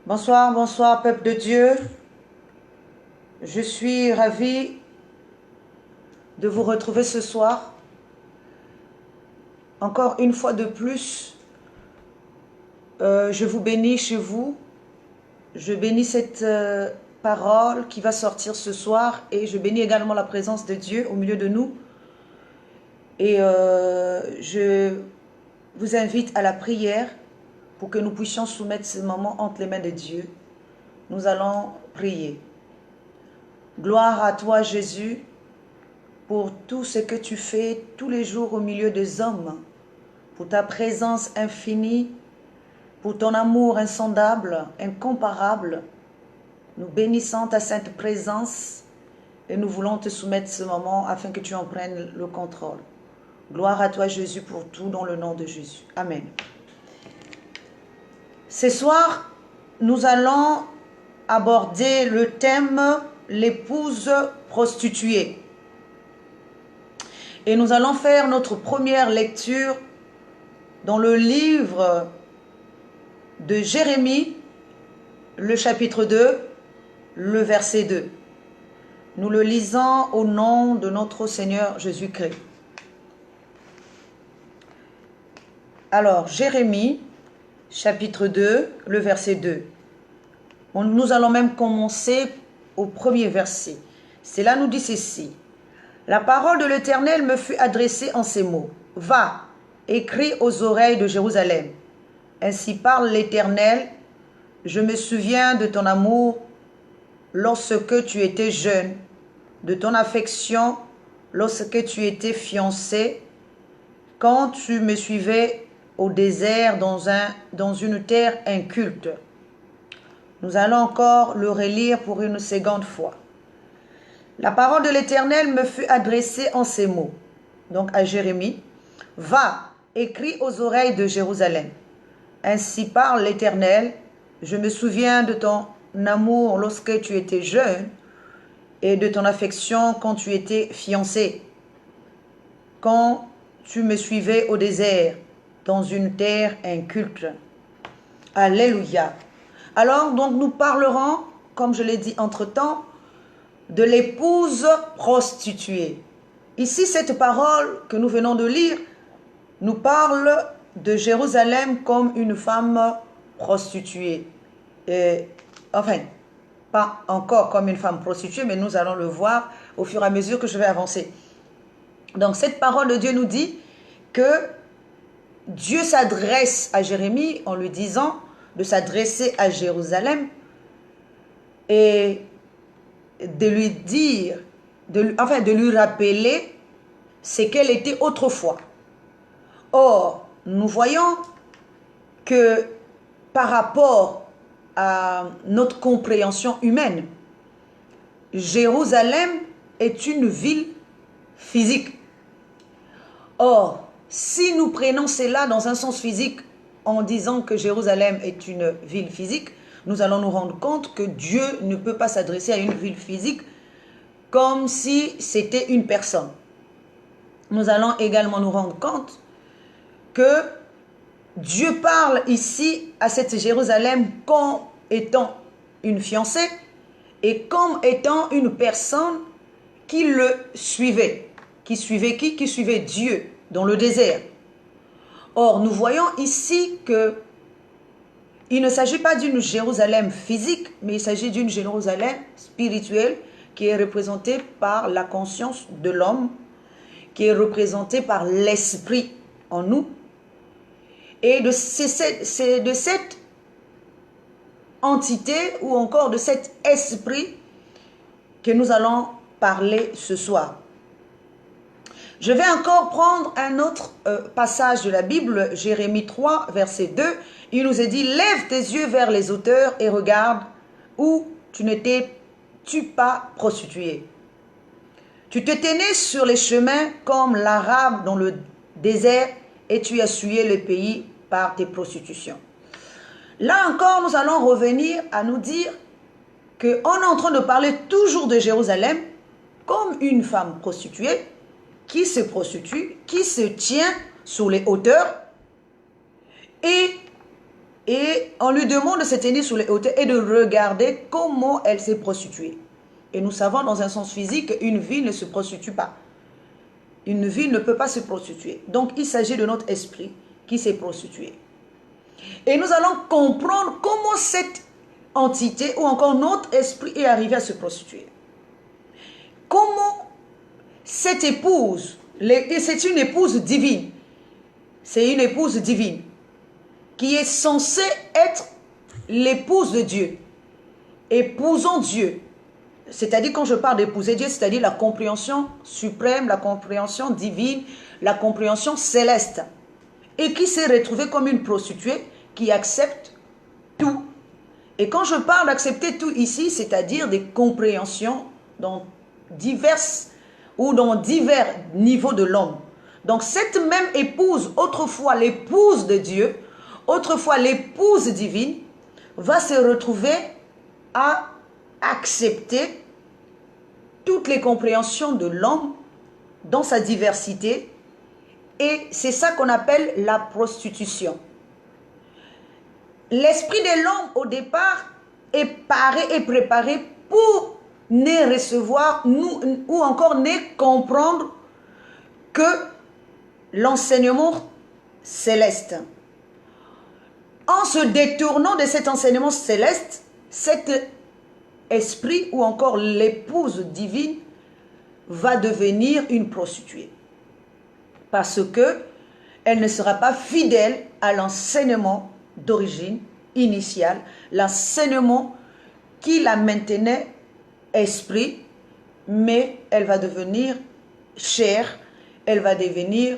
Bonsoir, bonsoir, peuple de Dieu. Je suis ravie de vous retrouver ce soir. Encore une fois de plus, je vous bénis chez vous. Je bénis cette parole qui va sortir ce soir et je bénis également la présence de Dieu au milieu de nous. Et je vous invite à la prière pour que nous puissions soumettre ce moment entre les mains de Dieu. Nous allons prier. Gloire à toi, Jésus, pour tout ce que tu fais tous les jours au milieu des hommes, pour ta présence infinie, pour ton amour insondable, incomparable. Nous bénissons ta sainte présence et nous voulons te soumettre ce moment afin que tu en prennes le contrôle. Gloire à toi, Jésus, pour tout dans le nom de Jésus. Amen. Ce soir, nous allons aborder le thème « L'épouse prostituée ». Et nous allons faire notre première lecture dans le livre de Jérémie, le chapitre 2, le verset 2. Nous le lisons au nom de notre Seigneur Jésus-Christ. Alors, Jérémie, chapitre 2, le verset 2. Nous allons même commencer au premier verset. Cela nous dit ceci. La parole de l'Éternel me fut adressée en ces mots. Va, écris aux oreilles de Jérusalem. Ainsi parle l'Éternel. Je me souviens de ton amour lorsque tu étais jeune, de ton affection lorsque tu étais fiancé, quand tu me suivais au désert dans une terre inculte. Nous allons encore le relire pour une seconde fois. La parole de l'Éternel me fut adressée en ces mots, donc à Jérémie. Va, écris aux oreilles de Jérusalem. Ainsi parle l'Éternel. Je me souviens de ton amour lorsque tu étais jeune et de ton affection quand tu étais fiancé, quand tu me suivais au désert dans une terre inculte. Alléluia. Alors, donc, nous parlerons, comme je l'ai dit entre-temps, de l'épouse prostituée. Ici, cette parole que nous venons de lire nous parle de Jérusalem comme une femme prostituée. Enfin, pas encore comme une femme prostituée, mais nous allons le voir au fur et à mesure que je vais avancer. Donc, cette parole de Dieu nous dit que Dieu s'adresse à Jérémie en lui disant de s'adresser à Jérusalem et de lui dire, de lui rappeler ce qu'elle était autrefois. Or, nous voyons que par rapport à notre compréhension humaine, Jérusalem est une ville physique. Or, si nous prenons cela dans un sens physique en disant que Jérusalem est une ville physique, nous allons nous rendre compte que Dieu ne peut pas s'adresser à une ville physique comme si c'était une personne. Nous allons également nous rendre compte que Dieu parle ici à cette Jérusalem comme étant une fiancée et comme étant une personne qui le suivait. Qui suivait qui? Qui suivait Dieu dans le désert. Or, nous voyons ici que il ne s'agit pas d'une Jérusalem physique, mais il s'agit d'une Jérusalem spirituelle qui est représentée par la conscience de l'homme, qui est représentée par l'esprit en nous. Et c'est de cette entité ou encore de cet esprit que nous allons parler ce soir. Je vais encore prendre un autre passage de la Bible, Jérémie 3, verset 2. Il nous est dit, lève tes yeux vers les hauteurs et regarde où tu n'étais-tu pas prostituée. Tu te tenais sur les chemins comme l'Arabe dans le désert et tu as souillé le pays par tes prostitutions. Là encore, nous allons revenir à nous dire qu'on est en train de parler toujours de Jérusalem comme une femme prostituée qui se prostitue, qui se tient sur les hauteurs et Et on lui demande de se tenir sur les hauteurs et de regarder comment elle s'est prostituée. Et nous savons dans un sens physique qu'une ville ne se prostitue pas. Une ville ne peut pas se prostituer. Donc il s'agit de notre esprit qui s'est prostitué. Et nous allons comprendre comment cette entité ou encore notre esprit est arrivé à se prostituer. Comment cette épouse, c'est une épouse divine. C'est une épouse divine qui est censée être l'épouse de Dieu. Épousons Dieu. C'est-à-dire, quand je parle d'épouser Dieu, c'est-à-dire la compréhension suprême, la compréhension divine, la compréhension céleste. Et qui s'est retrouvée comme une prostituée qui accepte tout. Et quand je parle d'accepter tout ici, c'est-à-dire des compréhensions dans diverses ou dans divers niveaux de l'homme. Donc cette même épouse, autrefois l'épouse de Dieu, autrefois l'épouse divine, va se retrouver à accepter toutes les compréhensions de l'homme dans sa diversité. Et c'est ça qu'on appelle la prostitution. L'esprit de l'homme au départ est paré et préparé pour ne recevoir ou encore ne comprendre que l'enseignement céleste. En se détournant de cet enseignement céleste, cet esprit ou encore l'épouse divine va devenir une prostituée. Parce que elle ne sera pas fidèle à l'enseignement d'origine initiale, l'enseignement qui la maintenait esprit, mais elle va devenir chair, elle va devenir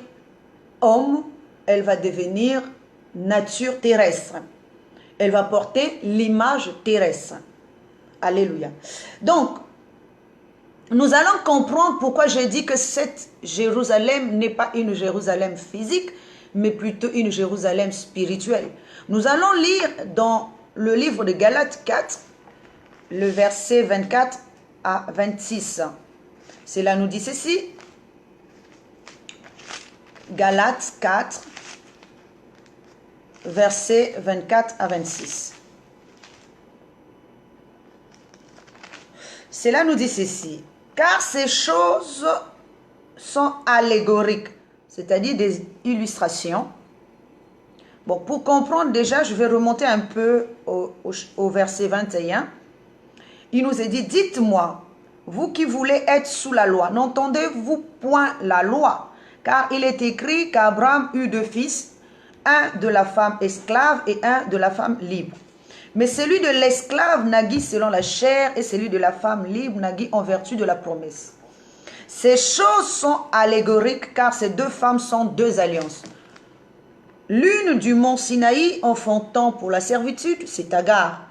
homme, elle va devenir nature terrestre. Elle va porter l'image terrestre. Alléluia. Donc, nous allons comprendre pourquoi je dis que cette Jérusalem n'est pas une Jérusalem physique, mais plutôt une Jérusalem spirituelle. Nous allons lire dans le livre de Galates 4, le verset 24 à 26. Cela nous dit ceci. Galates 4, verset 24 à 26. Cela nous dit ceci. Car ces choses sont allégoriques, c'est-à-dire des illustrations. Bon, pour comprendre déjà, je vais remonter un peu au verset 21. Il nous est dit, dites-moi, vous qui voulez être sous la loi, n'entendez-vous point la loi? Car il est écrit qu'Abraham eut deux fils, un de la femme esclave et un de la femme libre. Mais celui de l'esclave naquit selon la chair et celui de la femme libre naquit en vertu de la promesse. Ces choses sont allégoriques car ces deux femmes sont deux alliances. L'une du mont Sinaï enfantant pour la servitude, c'est Agar.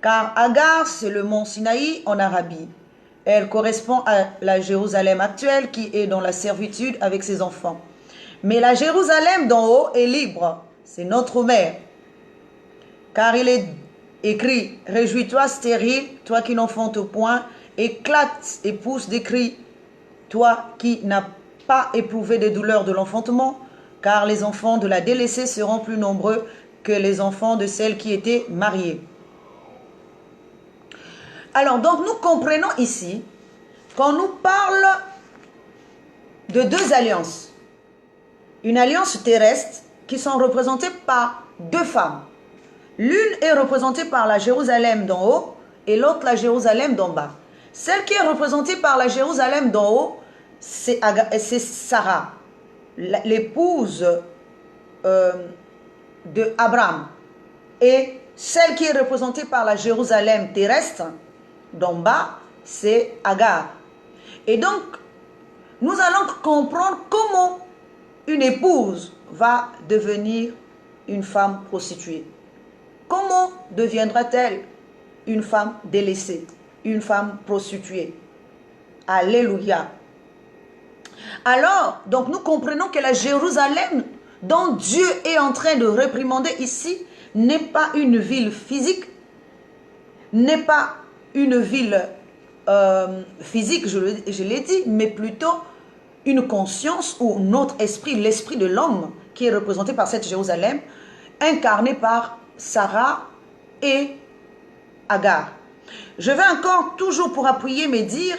Car Agar, c'est le mont Sinaï en Arabie. Elle correspond à la Jérusalem actuelle qui est dans la servitude avec ses enfants. Mais la Jérusalem d'en haut est libre, c'est notre mère. Car il est écrit, réjouis-toi stérile, toi qui n'enfantes point, éclate et pousse des cris, toi qui n'as pas éprouvé des douleurs de l'enfantement, car les enfants de la délaissée seront plus nombreux que les enfants de celle qui était mariée. Alors, donc, nous comprenons ici, quand nous parle de deux alliances, une alliance terrestre qui sont représentées par deux femmes. L'une est représentée par la Jérusalem d'en haut et l'autre la Jérusalem d'en bas. Celle qui est représentée par la Jérusalem d'en haut, c'est Sarah, l'épouse de Abraham. Et celle qui est représentée par la Jérusalem terrestre d'en bas, c'est Agar. Et donc, nous allons comprendre comment une épouse va devenir une femme prostituée. Comment deviendra-t-elle une femme délaissée, une femme prostituée? Alléluia. Alors, donc nous comprenons que la Jérusalem dont Dieu est en train de réprimander ici n'est pas une ville physique, n'est pas une ville physique, je l'ai dit, mais plutôt une conscience ou notre esprit, l'esprit de l'homme qui est représenté par cette Jérusalem, incarné par Sarah et Agar. Je vais encore, toujours pour appuyer mes dires,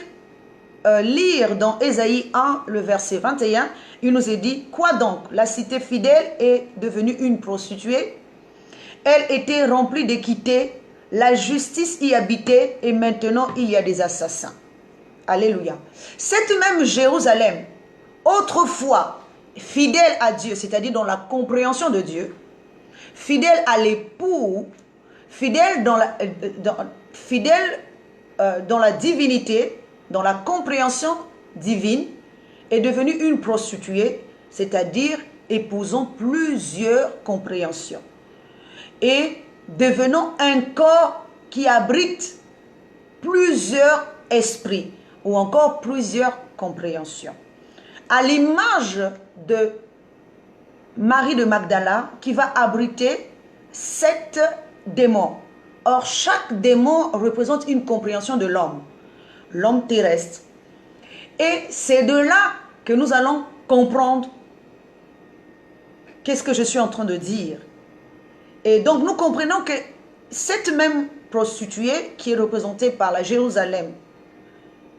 lire dans Ésaïe 1, le verset 21, il nous est dit, « Quoi donc? La cité fidèle est devenue une prostituée. Elle était remplie d'équité, la justice y habitait, et maintenant il y a des assassins. » Alléluia. Cette même Jérusalem, autrefois fidèle à Dieu, c'est-à-dire dans la compréhension de Dieu, fidèle à l'époux, fidèle dans la divinité, dans la compréhension divine, est devenue une prostituée, c'est-à-dire épousant plusieurs compréhensions et devenant un corps qui abrite plusieurs esprits ou encore plusieurs compréhensions. À l'image de Marie de Magdala qui va abriter 7 démons. Or, chaque démon représente une compréhension de l'homme, l'homme terrestre. Et c'est de là que nous allons comprendre qu'est-ce que je suis en train de dire. Et donc, nous comprenons que cette même prostituée qui est représentée par la Jérusalem,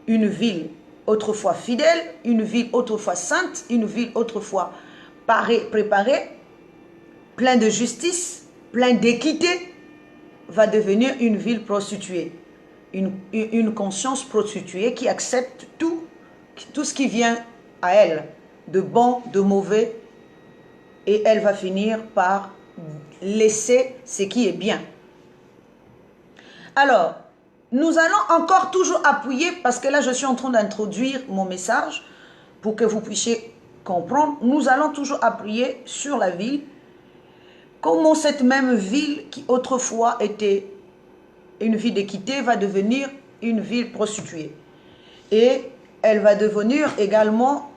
une ville autrefois fidèle, une ville autrefois sainte, une ville autrefois préparée, plein de justice, plein d'équité, va devenir une ville prostituée, une conscience prostituée qui accepte tout ce qui vient à elle, de bon, de mauvais, et elle va finir par laisser ce qui est bien. Alors, nous allons encore toujours appuyer, parce que là je suis en train d'introduire mon message, pour que vous puissiez comprendre, nous allons toujours appuyer sur la ville, comment cette même ville qui autrefois était une ville d'équité va devenir une ville prostituée. Et elle va devenir également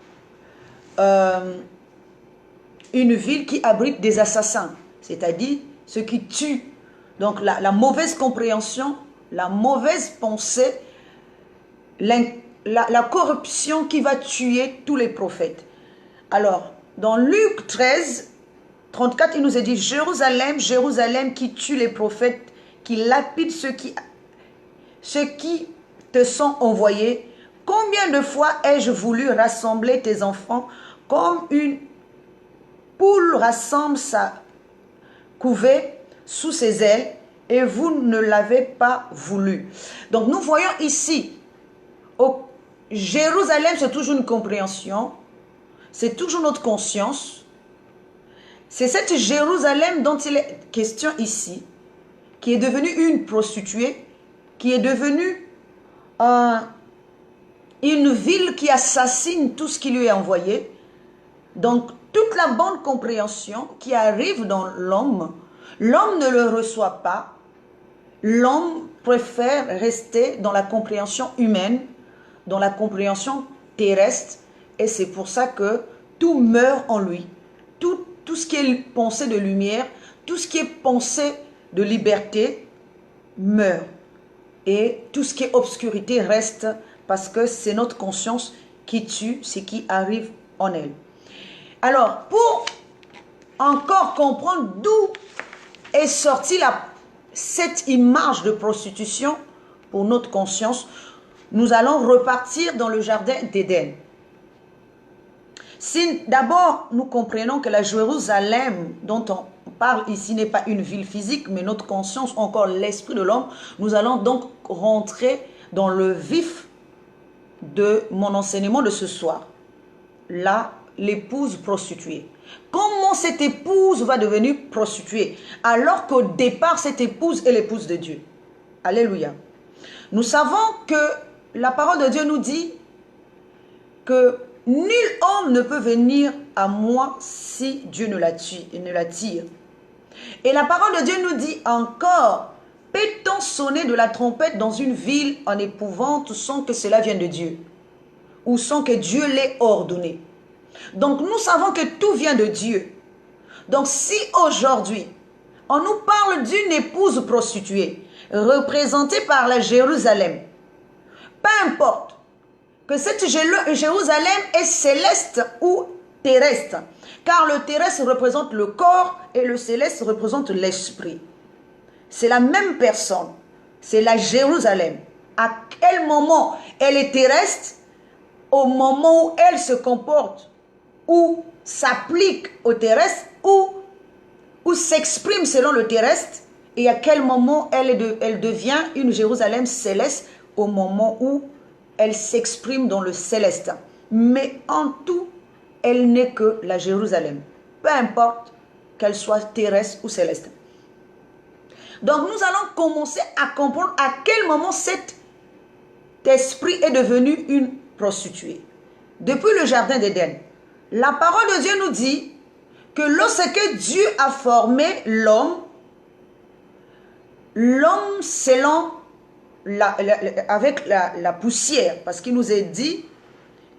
une ville qui abrite des assassins, c'est-à-dire ceux qui tuent. Donc la mauvaise compréhension, la mauvaise pensée, la corruption qui va tuer tous les prophètes. Alors, dans Luc 13, 34, il nous est dit, Jérusalem, Jérusalem qui tue les prophètes, qui lapide ceux qui te sont envoyés. Combien de fois ai-je voulu rassembler tes enfants comme une poule rassemble sa couvée sous ses ailes, et vous ne l'avez pas voulu. Donc nous voyons ici, Jérusalem, c'est toujours une compréhension, c'est toujours notre conscience. C'est cette Jérusalem dont il est question ici, qui est devenue une prostituée, qui est devenue une ville qui assassine tout ce qui lui est envoyé. Donc, toute la bonne compréhension qui arrive dans l'homme, l'homme ne le reçoit pas. L'homme préfère rester dans la compréhension humaine, dans la compréhension terrestre, et c'est pour ça que tout meurt en lui. Tout ce qui est pensée de lumière, tout ce qui est pensée de liberté meurt. Et tout ce qui est obscurité reste, parce que c'est notre conscience qui tue ce qui arrive en elle. Alors, pour encore comprendre d'où est sortie cette image de prostitution pour notre conscience, nous allons repartir dans le jardin d'Éden. Si d'abord nous comprenons que la Jérusalem dont on parle ici n'est pas une ville physique, mais notre conscience, encore l'esprit de l'homme, nous allons donc rentrer dans le vif de mon enseignement de ce soir. Là, l'épouse prostituée. Comment cette épouse va devenir prostituée alors qu'au départ, cette épouse est l'épouse de Dieu? Alléluia. Nous savons que la parole de Dieu nous dit que nul homme ne peut venir à moi si Dieu ne l'attire. Et la parole de Dieu nous dit encore, peut-on sonner de la trompette dans une ville en épouvante sans que cela vienne de Dieu, ou sans que Dieu l'ait ordonné? Donc nous savons que tout vient de Dieu. Donc si aujourd'hui, on nous parle d'une épouse prostituée, représentée par la Jérusalem, peu importe que cette Jérusalem est céleste ou terrestre, car le terrestre représente le corps et le céleste représente l'esprit. C'est la même personne, c'est la Jérusalem. À quel moment elle est terrestre? Au moment où elle se comporte, ou s'applique au terrestre, ou s'exprime selon le terrestre, et à quel moment elle devient une Jérusalem céleste, au moment où elle s'exprime dans le céleste. Mais en tout, elle n'est que la Jérusalem, peu importe qu'elle soit terrestre ou céleste. Donc nous allons commencer à comprendre à quel moment cet esprit est devenu une prostituée. Depuis le jardin d'Éden, la parole de Dieu nous dit que lorsque Dieu a formé l'homme selon avec la poussière, parce qu'il nous est dit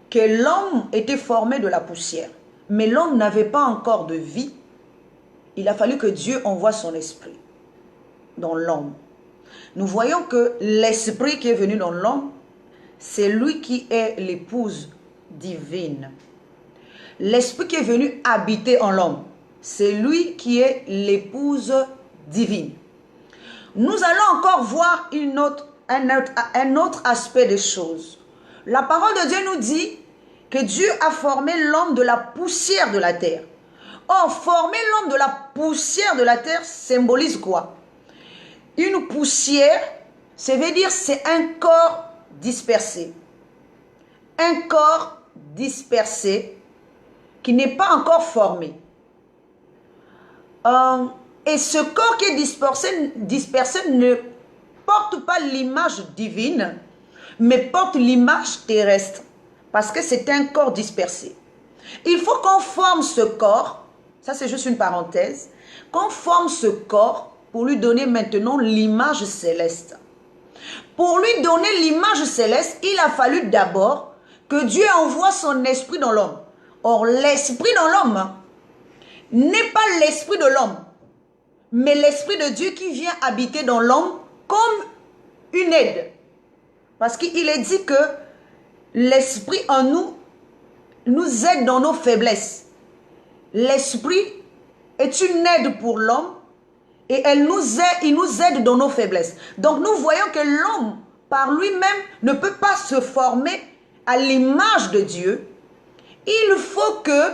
que l'homme était formé de la poussière, mais l'homme n'avait pas encore de vie. Il a fallu que Dieu envoie son esprit dans l'homme. Nous voyons que l'esprit qui est venu dans l'homme, c'est lui qui est l'épouse divine. L'esprit qui est venu habiter en l'homme, c'est lui qui est l'épouse divine. Nous allons encore voir un autre aspect des choses. La parole de Dieu nous dit que Dieu a formé l'homme de la poussière de la terre. Or, former l'homme de la poussière de la terre symbolise quoi? Une poussière, ça veut dire c'est un corps dispersé. Un corps dispersé qui n'est pas encore formé. Et ce corps qui est dispersé ne porte pas l'image divine, mais porte l'image terrestre, parce que c'est un corps dispersé. Il faut qu'on forme ce corps, ça c'est juste une parenthèse, qu'on forme ce corps pour lui donner maintenant l'image céleste. Pour lui donner l'image céleste, il a fallu d'abord que Dieu envoie son esprit dans l'homme. Or, l'esprit dans l'homme n'est pas l'esprit de l'homme, mais l'esprit de Dieu qui vient habiter dans l'homme comme une aide. Parce qu'il est dit que l'esprit en nous aide dans nos faiblesses. L'esprit est une aide pour l'homme et il nous aide dans nos faiblesses. Donc nous voyons que l'homme par lui-même ne peut pas se former à l'image de Dieu. Il faut que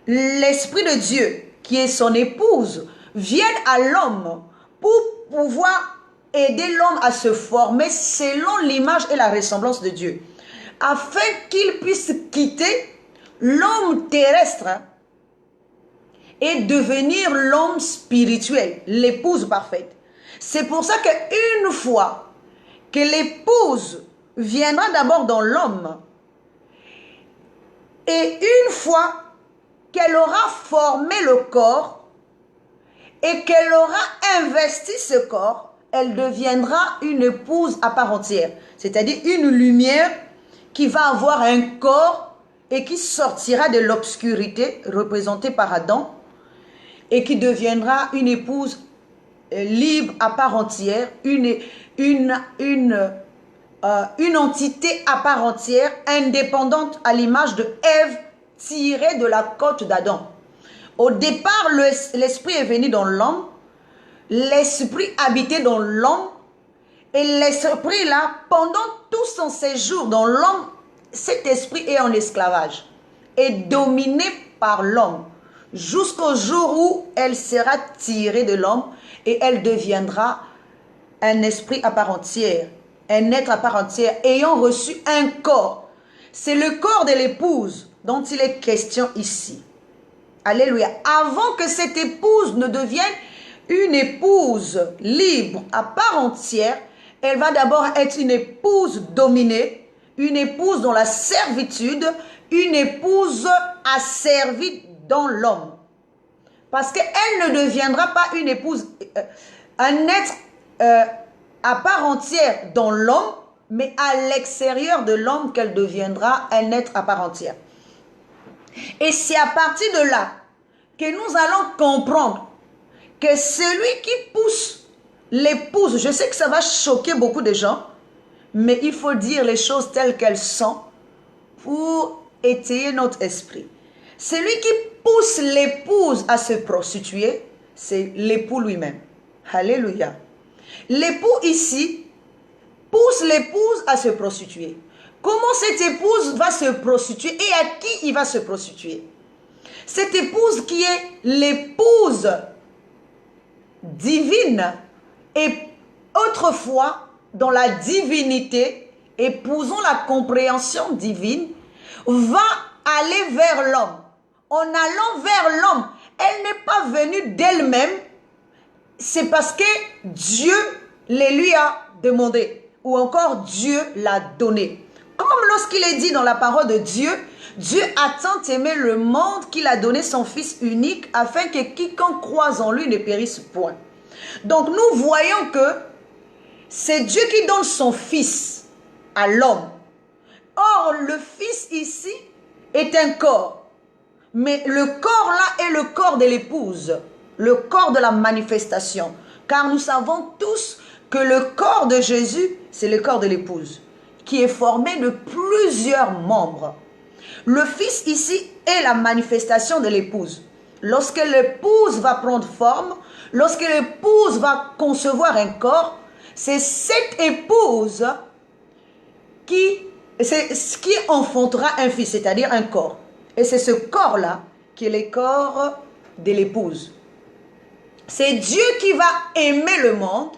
l'esprit de Dieu, qui est son épouse, vienne à l'homme pour pouvoir aider l'homme à se former selon l'image et la ressemblance de Dieu, afin qu'il puisse quitter l'homme terrestre et devenir l'homme spirituel, l'épouse parfaite. C'est pour ça qu'une fois que l'épouse viendra d'abord dans l'homme, et une fois qu'elle aura formé le corps et qu'elle aura investi ce corps, elle deviendra une épouse à part entière. C'est-à-dire une lumière qui va avoir un corps et qui sortira de l'obscurité représentée par Adam et qui deviendra une épouse libre à part entière, une entité à part entière, indépendante à l'image de Ève, tirée de la côte d'Adam. Au départ, l'esprit est venu dans l'homme, l'esprit habitait dans l'homme, et l'esprit là, pendant tout son séjour dans l'homme, cet esprit est en esclavage, est dominé par l'homme, jusqu'au jour où elle sera tirée de l'homme et elle deviendra un esprit à part entière, un être à part entière, ayant reçu un corps. C'est le corps de l'épouse dont il est question ici. Alléluia. Avant que cette épouse ne devienne une épouse libre à part entière, elle va d'abord être une épouse dominée, une épouse dans la servitude, une épouse asservie dans l'homme. Parce qu'elle ne deviendra pas une épouse, un être à part entière dans l'homme, mais à l'extérieur de l'homme qu'elle deviendra un être à part entière. Et c'est à partir de là que nous allons comprendre que celui qui pousse l'épouse, je sais que ça va choquer beaucoup de gens, mais il faut dire les choses telles qu'elles sont pour étayer notre esprit. Celui qui pousse l'épouse à se prostituer, c'est l'époux lui-même. Alléluia. L'époux ici pousse l'épouse à se prostituer. Comment cette épouse va se prostituer et à qui il va se prostituer? Cette épouse qui est l'épouse divine et autrefois dans la divinité, épousant la compréhension divine, va aller vers l'homme. En allant vers l'homme, elle n'est pas venue d'elle-même, c'est parce que Dieu les lui a demandé, ou encore Dieu l'a donné. Comme lorsqu'il est dit dans la parole de Dieu, Dieu a tant aimé le monde qu'il a donné son Fils unique afin que quiconque croise en lui ne périsse point. Donc nous voyons que c'est Dieu qui donne son Fils à l'homme. Or, le Fils ici est un corps. Mais le corps là est le corps de l'épouse, le corps de la manifestation. Car nous savons tous que le corps de Jésus, c'est le corps de l'épouse, qui est formé de plusieurs membres. Le Fils ici est la manifestation de l'épouse. Lorsque l'épouse va prendre forme, lorsque l'épouse va concevoir un corps, c'est cette épouse qui enfantera un fils, c'est-à-dire un corps. Et c'est ce corps-là qui est le corps de l'épouse. C'est Dieu qui va aimer le monde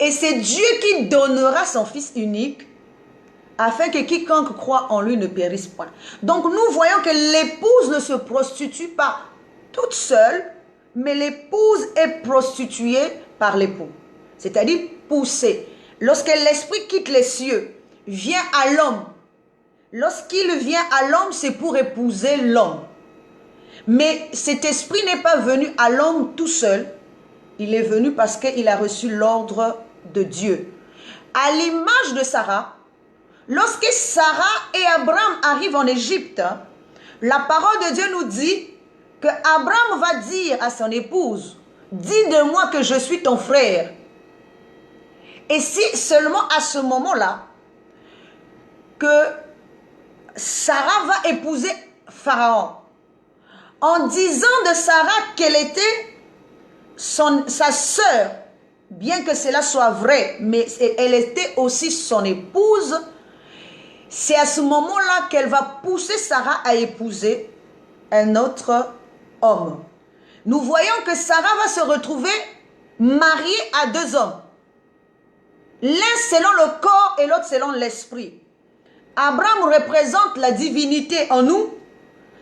et c'est Dieu qui donnera son Fils unique afin que quiconque croit en lui ne périsse point. Donc nous voyons que l'épouse ne se prostitue pas toute seule, mais l'épouse est prostituée par l'époux. C'est-à-dire poussée. Lorsque l'esprit quitte les cieux, vient à l'homme. Lorsqu'il vient à l'homme, c'est pour épouser l'homme. Mais cet esprit n'est pas venu à l'homme tout seul. Il est venu parce qu'il a reçu l'ordre de Dieu. À l'image de Sarah, lorsque Sarah et Abraham arrivent en Égypte, la parole de Dieu nous dit que Abraham va dire à son épouse, « Dis de moi que je suis ton frère. » Et si seulement à ce moment-là, que Sarah va épouser Pharaon, en disant de Sarah qu'elle était sa sœur, bien que cela soit vrai, mais elle était aussi son épouse, c'est à ce moment-là qu'elle va pousser Sarah à épouser un autre homme. Nous voyons que Sarah va se retrouver mariée à deux hommes. L'un selon le corps et l'autre selon l'esprit. Abraham représente la divinité en nous.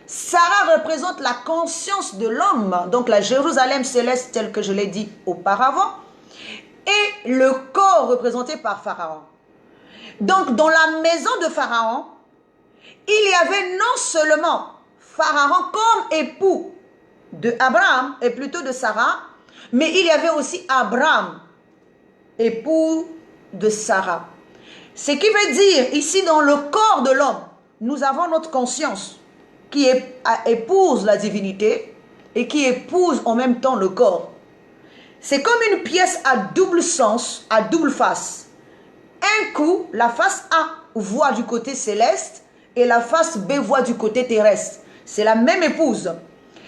Sarah représente la conscience de l'homme, donc la Jérusalem céleste telle que je l'ai dit auparavant. Et le corps représenté par Pharaon. Donc dans la maison de Pharaon, il y avait non seulement Pharaon comme époux de Abraham et plutôt de Sarah, mais il y avait aussi Abraham, époux de Sarah. Ce qui veut dire, ici dans le corps de l'homme, nous avons notre conscience qui épouse la divinité et qui épouse en même temps le corps. C'est comme une pièce à double sens, à double face. Un coup, la face A voit du côté céleste et la face B voit du côté terrestre. C'est la même épouse.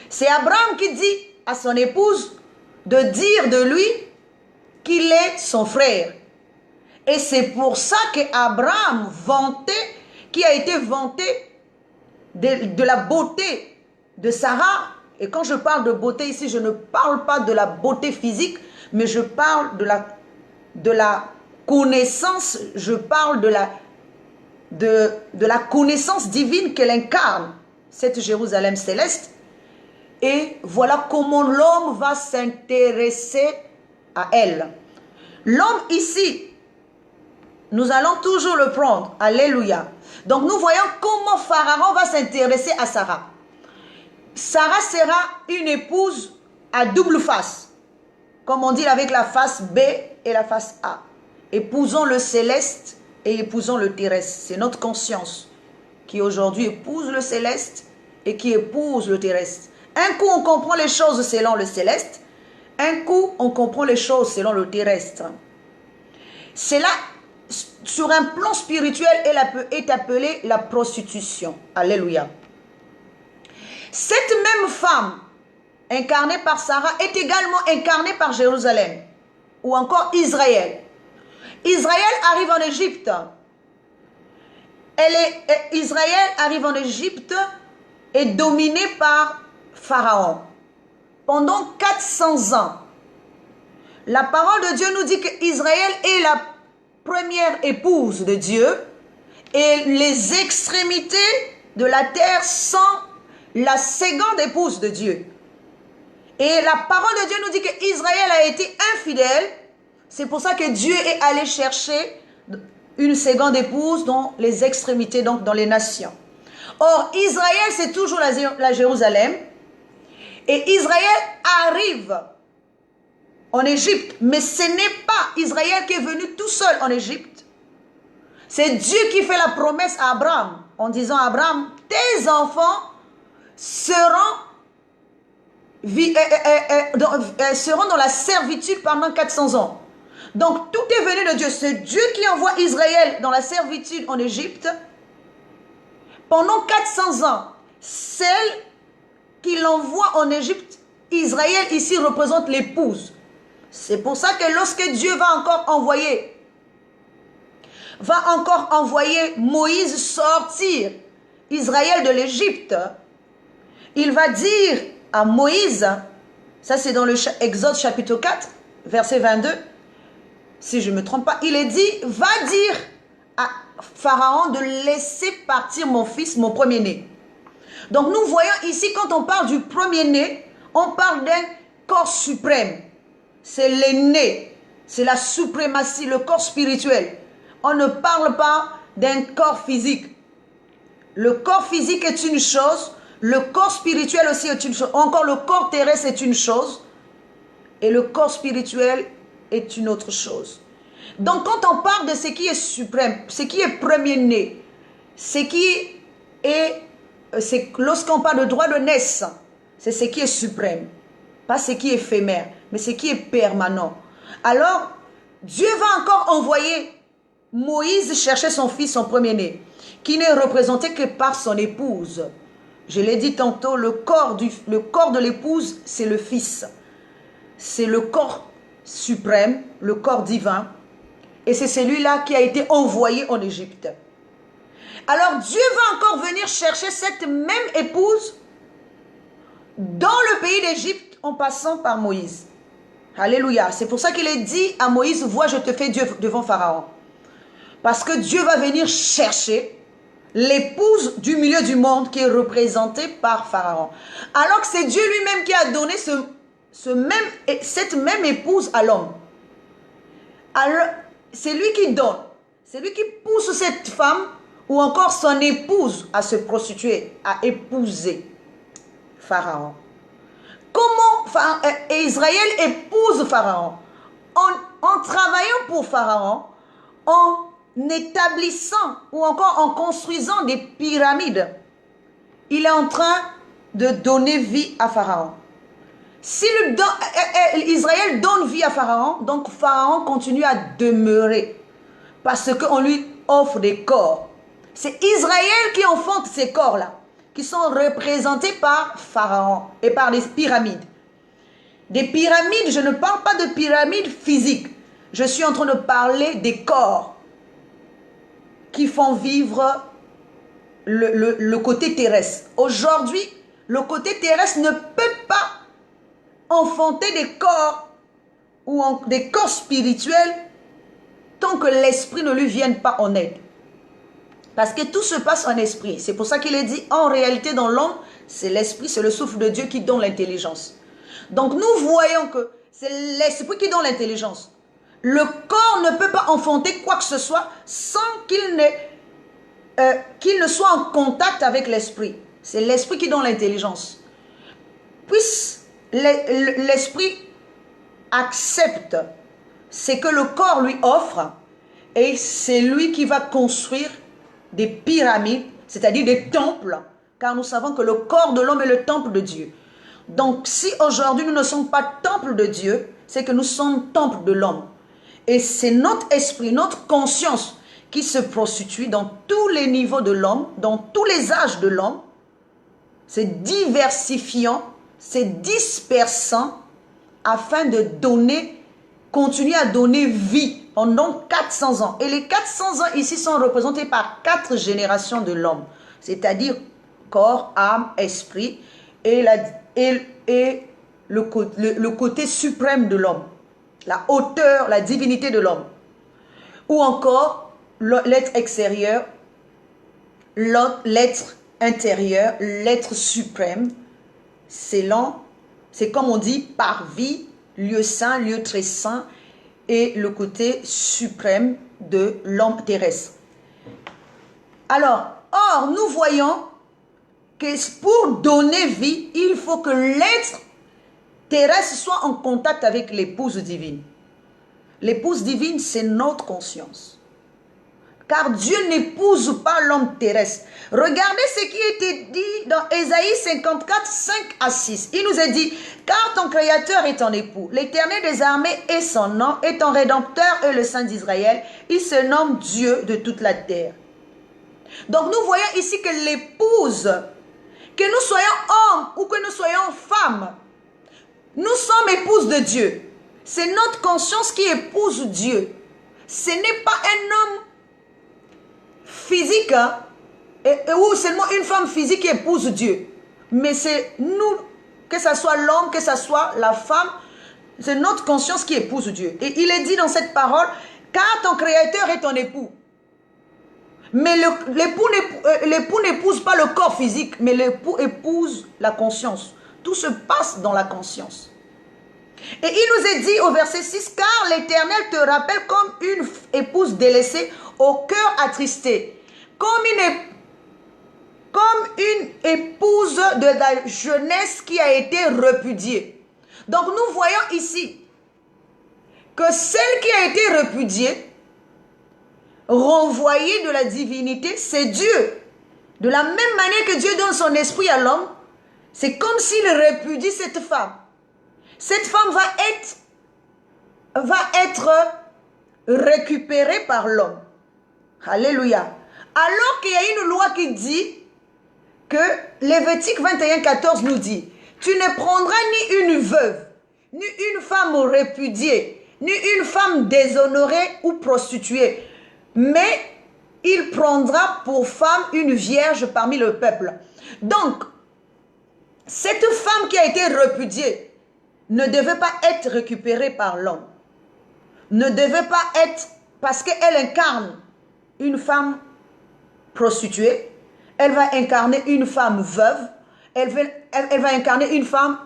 C'est Abraham qui dit à son épouse de dire de lui qu'il est son frère. Et c'est pour ça qu'Abraham vantait, qui a été vanté de la beauté de Sarah. Et quand je parle de beauté ici, je ne parle pas de la beauté physique, mais je parle de la connaissance, je parle de la connaissance divine qu'elle incarne, cette Jérusalem céleste. Et voilà comment l'homme va s'intéresser à elle. L'homme ici, nous allons toujours le prendre. Alléluia. Donc nous voyons comment Pharaon va s'intéresser à Sarah. Sarah sera une épouse à double face. Comme on dit avec la face B et la face A. Épousons le céleste et épousons le terrestre. C'est notre conscience qui aujourd'hui épouse le céleste et qui épouse le terrestre. Un coup on comprend les choses selon le céleste. Un coup on comprend les choses selon le terrestre. Cela, sur un plan spirituel, est appelé la prostitution. Alléluia. Cette même femme, incarnée par Sarah, est également incarnée par Jérusalem, ou encore Israël. Israël arrive en Égypte. Israël arrive en Égypte et dominé par Pharaon pendant 400 ans. La parole de Dieu nous dit qu'Israël est la première épouse de Dieu et les extrémités de la terre sont la seconde épouse de Dieu. Et la parole de Dieu nous dit qu'Israël a été infidèle. C'est pour ça que Dieu est allé chercher une seconde épouse dans les extrémités, donc dans les nations. Or, Israël, c'est toujours la Jérusalem. Et Israël arrive en Égypte. Mais ce n'est pas Israël qui est venu tout seul en Égypte. C'est Dieu qui fait la promesse à Abraham en disant à Abraham, tes enfants seront dans la servitude pendant 400 ans. Donc tout est venu de Dieu. C'est Dieu qui envoie Israël dans la servitude en Égypte pendant 400 ans. Celle qui l'envoie en Égypte, Israël ici représente l'épouse. C'est pour ça que lorsque Dieu va encore envoyer Moïse sortir Israël de l'Égypte, il va dire à Moïse, ça c'est dans le Exode chapitre 4, verset 22, si je ne me trompe pas, il est dit, va dire à Pharaon de laisser partir mon fils, mon premier-né. Donc nous voyons ici, quand on parle du premier-né, on parle d'un corps suprême. C'est l'aîné, c'est la suprématie, le corps spirituel. On ne parle pas d'un corps physique. Le corps physique est une chose, le corps spirituel aussi est une chose. Encore le corps terrestre est une chose et le corps spirituel est une autre chose. Donc quand on parle de ce qui est suprême, ce qui est premier-né, lorsqu'on parle de droit de naissance, c'est ce qui est suprême, pas ce qui est éphémère, mais ce qui est permanent. Alors, Dieu va encore envoyer Moïse chercher son fils, son premier-né, qui n'est représenté que par son épouse. Je l'ai dit tantôt, le corps de l'épouse, c'est le fils. C'est le corps suprême, le corps divin. Et c'est celui-là qui a été envoyé en Égypte. Alors Dieu va encore venir chercher cette même épouse dans le pays d'Égypte en passant par Moïse. Alléluia. C'est pour ça qu'il est dit à Moïse, vois, je te fais Dieu devant Pharaon. Parce que Dieu va venir chercher l'épouse du milieu du monde qui est représentée par Pharaon. Alors que c'est Dieu lui-même qui a donné cette même épouse à l'homme. Alors, c'est lui qui donne. C'est lui qui pousse cette femme ou encore son épouse à se prostituer, à épouser Pharaon. Comment Israël épouse Pharaon? En travaillant pour Pharaon, en établissant ou encore en construisant des pyramides, il est en train de donner vie à Pharaon. Si Israël donne vie à Pharaon, donc Pharaon continue à demeurer parce qu'on lui offre des corps. C'est Israël qui enfante ces corps-là, qui sont représentés par Pharaon et par les pyramides. Des pyramides, je ne parle pas de pyramides physiques. Je suis en train de parler des corps qui font vivre le côté terrestre. Aujourd'hui, le côté terrestre ne peut pas enfanter des corps ou des corps spirituels tant que l'esprit ne lui vienne pas en aide. Parce que tout se passe en esprit. C'est pour ça qu'il est dit, en réalité dans l'homme, c'est l'esprit, c'est le souffle de Dieu qui donne l'intelligence. Donc nous voyons que c'est l'esprit qui donne l'intelligence. Le corps ne peut pas enfanter quoi que ce soit sans qu'il ne soit en contact avec l'esprit. C'est l'esprit qui donne l'intelligence. Puisse l'esprit accepte ce que le corps lui offre et c'est lui qui va construire des pyramides, c'est-à-dire des temples, car nous savons que le corps de l'homme est le temple de Dieu. Donc si aujourd'hui nous ne sommes pas temple de Dieu, c'est que nous sommes temple de l'homme. Et c'est notre esprit, notre conscience qui se prostitue dans tous les niveaux de l'homme, dans tous les âges de l'homme, c'est diversifiant, c'est dispersant afin de donner, continuer à donner vie pendant 400 ans. Et les 400 ans ici sont représentés par 4 générations de l'homme, c'est-à-dire corps, âme, esprit et le côté suprême de l'homme, la hauteur, la divinité de l'homme, ou encore l'être extérieur, l'être intérieur, l'être suprême. C'est comme on dit, par vie, lieu saint, lieu très saint, et le côté suprême de l'homme terrestre. Alors, or, nous voyons que pour donner vie, il faut que l'être terrestre soit en contact avec l'épouse divine. L'épouse divine, c'est notre conscience. Car Dieu n'épouse pas l'homme terrestre. Regardez ce qui était dit dans Ésaïe 54, 5 à 6. Il nous est dit, car ton Créateur est ton époux, l'Éternel des armées est son nom, et ton Rédempteur est le Saint d'Israël. Il se nomme Dieu de toute la terre. Donc nous voyons ici que l'épouse, que nous soyons hommes ou que nous soyons femmes, nous sommes épouses de Dieu. C'est notre conscience qui épouse Dieu. Ce n'est pas un homme physique, hein, ou seulement une femme physique qui épouse Dieu. Mais c'est nous, que ce soit l'homme, que ce soit la femme, c'est notre conscience qui épouse Dieu. Et il est dit dans cette parole, car ton Créateur est ton époux. Mais l'époux n'épouse pas le corps physique, mais l'époux épouse la conscience. Tout se passe dans la conscience. Et il nous est dit au verset 6, car l'Éternel te rappelle comme une épouse délaissée au cœur attristé, comme une épouse de la jeunesse qui a été repudiée. Donc nous voyons ici que celle qui a été repudiée, renvoyée de la divinité, c'est Dieu. De la même manière que Dieu donne son esprit à l'homme, c'est comme s'il répudie cette femme. Cette femme va être récupérée par l'homme. Alléluia. Alors qu'il y a une loi qui dit que Lévitique 21, 14 nous dit, tu ne prendras ni une veuve, ni une femme répudiée, ni une femme déshonorée ou prostituée, mais il prendra pour femme une vierge parmi le peuple. Donc, cette femme qui a été répudiée ne devait pas être récupérée par l'homme. Ne devait pas être, parce qu'elle incarne une femme prostituée, elle va incarner une femme veuve, elle va incarner une femme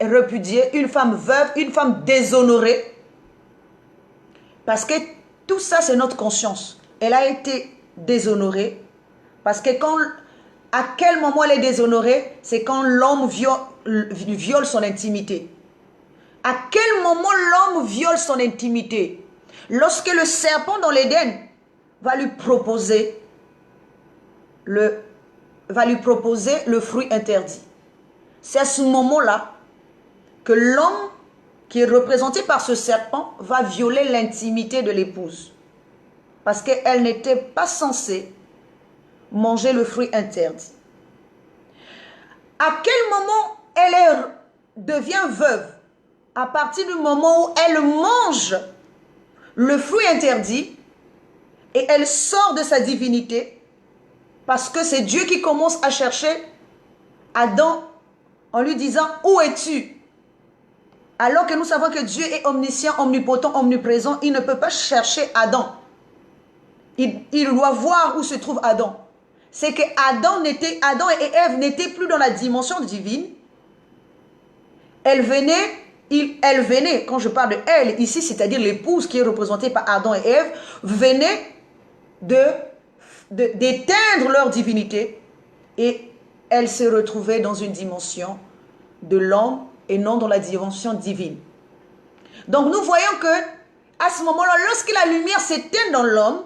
répudiée, une femme veuve, une femme déshonorée. Parce que tout ça, c'est notre conscience. Elle a été déshonorée. Parce que à quel moment elle est déshonorée? C'est quand l'homme viole son intimité. À quel moment l'homme viole son intimité? Lorsque le serpent dans l'Éden va lui proposer le fruit interdit. C'est à ce moment-là que l'homme qui est représenté par ce serpent va violer l'intimité de l'épouse. Parce qu'elle n'était pas censée manger le fruit interdit. À quel moment elle devient veuve? À partir du moment où elle mange le fruit interdit et elle sort de sa divinité, parce que c'est Dieu qui commence à chercher Adam en lui disant « Où es-tu » Alors que nous savons que Dieu est omniscient, omnipotent, omniprésent, il ne peut pas chercher Adam. Il doit voir où se trouve Adam. C'est que Adam et Ève n'étaient plus dans la dimension divine. Elle venait, quand je parle de elle ici, c'est-à-dire l'épouse qui est représentée par Adam et Ève, venait d'éteindre leur divinité et elle se retrouvait dans une dimension de l'homme et non dans la dimension divine. Donc nous voyons que à ce moment-là, lorsque la lumière s'éteint dans l'homme,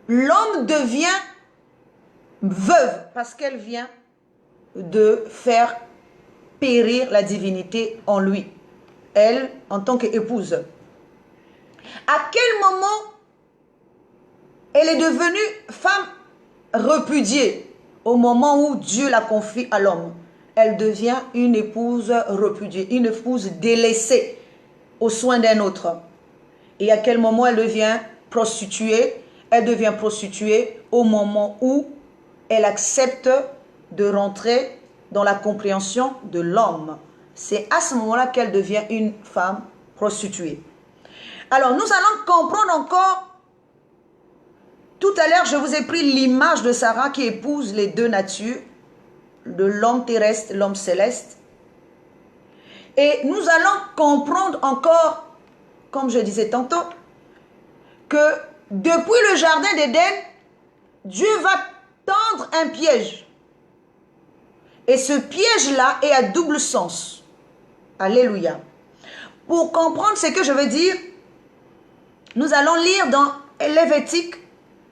l'homme devient veuve parce qu'elle vient de faire périr la divinité en lui, elle en tant qu'épouse. À quel moment elle est devenue femme répudiée? Au moment où Dieu la confie à l'homme. elle devient une épouse repudiée, une épouse délaissée aux soins d'un autre. Et à quel moment elle devient prostituée? Elle devient prostituée au moment où elle accepte de rentrer dans la compréhension de l'homme. C'est à ce moment-là qu'elle devient une femme prostituée. Alors, nous allons comprendre encore. Tout à l'heure, je vous ai pris l'image de Sarah qui épouse les deux natures, de l'homme terrestre, l'homme céleste. Et nous allons comprendre encore, comme je disais tantôt, que depuis le jardin d'Éden, Dieu va tendre un piège. Et ce piège-là est à double sens. Alléluia. Pour comprendre ce que je veux dire, nous allons lire dans Lévitique,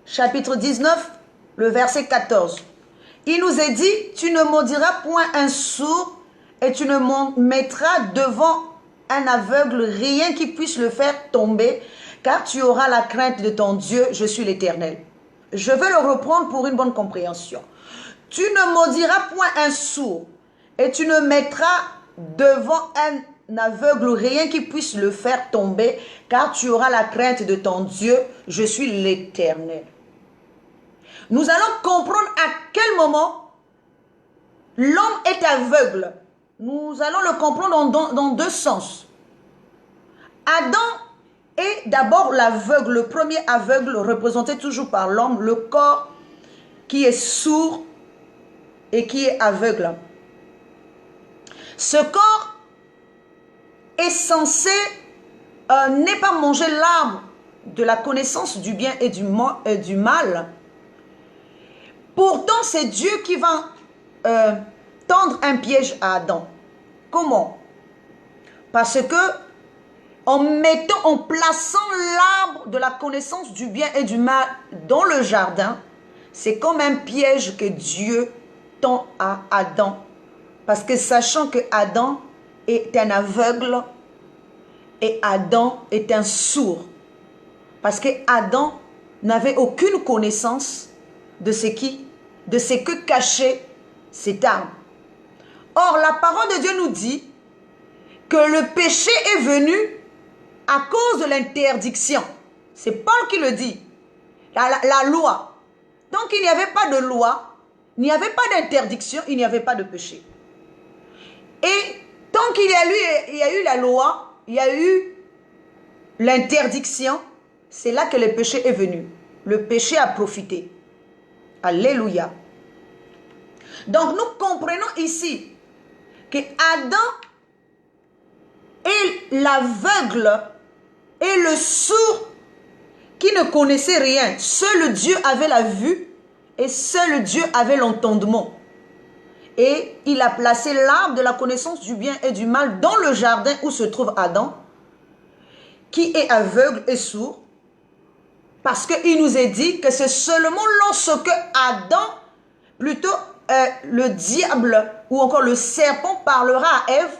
chapitre 19, le verset 14. Il nous est dit, tu ne maudiras point un sourd et tu ne mettras devant un aveugle rien qui puisse le faire tomber, car tu auras la crainte de ton Dieu, je suis l'Éternel. Je veux le reprendre pour une bonne compréhension. Tu ne maudiras point un sourd et tu ne mettras devant un aveugle rien qui puisse le faire tomber, car tu auras la crainte de ton Dieu, je suis l'Éternel. Nous allons comprendre à quel moment l'homme est aveugle. Nous allons le comprendre dans deux sens. Adam est d'abord l'aveugle, le premier aveugle représenté toujours par l'homme, le corps qui est sourd et qui est aveugle. Ce corps est censé n'est pas manger l'arbre de la connaissance du bien et du mal. Pourtant, c'est Dieu qui va tendre un piège à Adam. Comment? Parce que en plaçant l'arbre de la connaissance du bien et du mal dans le jardin, c'est comme un piège que Dieu tend à Adam. Parce que sachant que Adam est un aveugle et Adam est un sourd. Parce que Adam n'avait aucune connaissance de ce que cachait cet arbre. Or, la parole de Dieu nous dit que le péché est venu à cause de l'interdiction. C'est Paul qui le dit. La loi. Tant qu'il n'y avait pas de loi, il n'y avait pas d'interdiction, il n'y avait pas de péché. Et tant qu'il y a eu la loi, il y a eu l'interdiction, c'est là que le péché est venu. Le péché a profité. Alléluia. Donc nous comprenons ici que Adam est l'aveugle et le sourd qui ne connaissait rien. Seul Dieu avait la vue et seul Dieu avait l'entendement. Et il a placé l'arbre de la connaissance du bien et du mal dans le jardin où se trouve Adam, qui est aveugle et sourd, parce qu'il nous est dit que c'est seulement lorsque Adam, plutôt le diable ou encore le serpent parlera à Ève,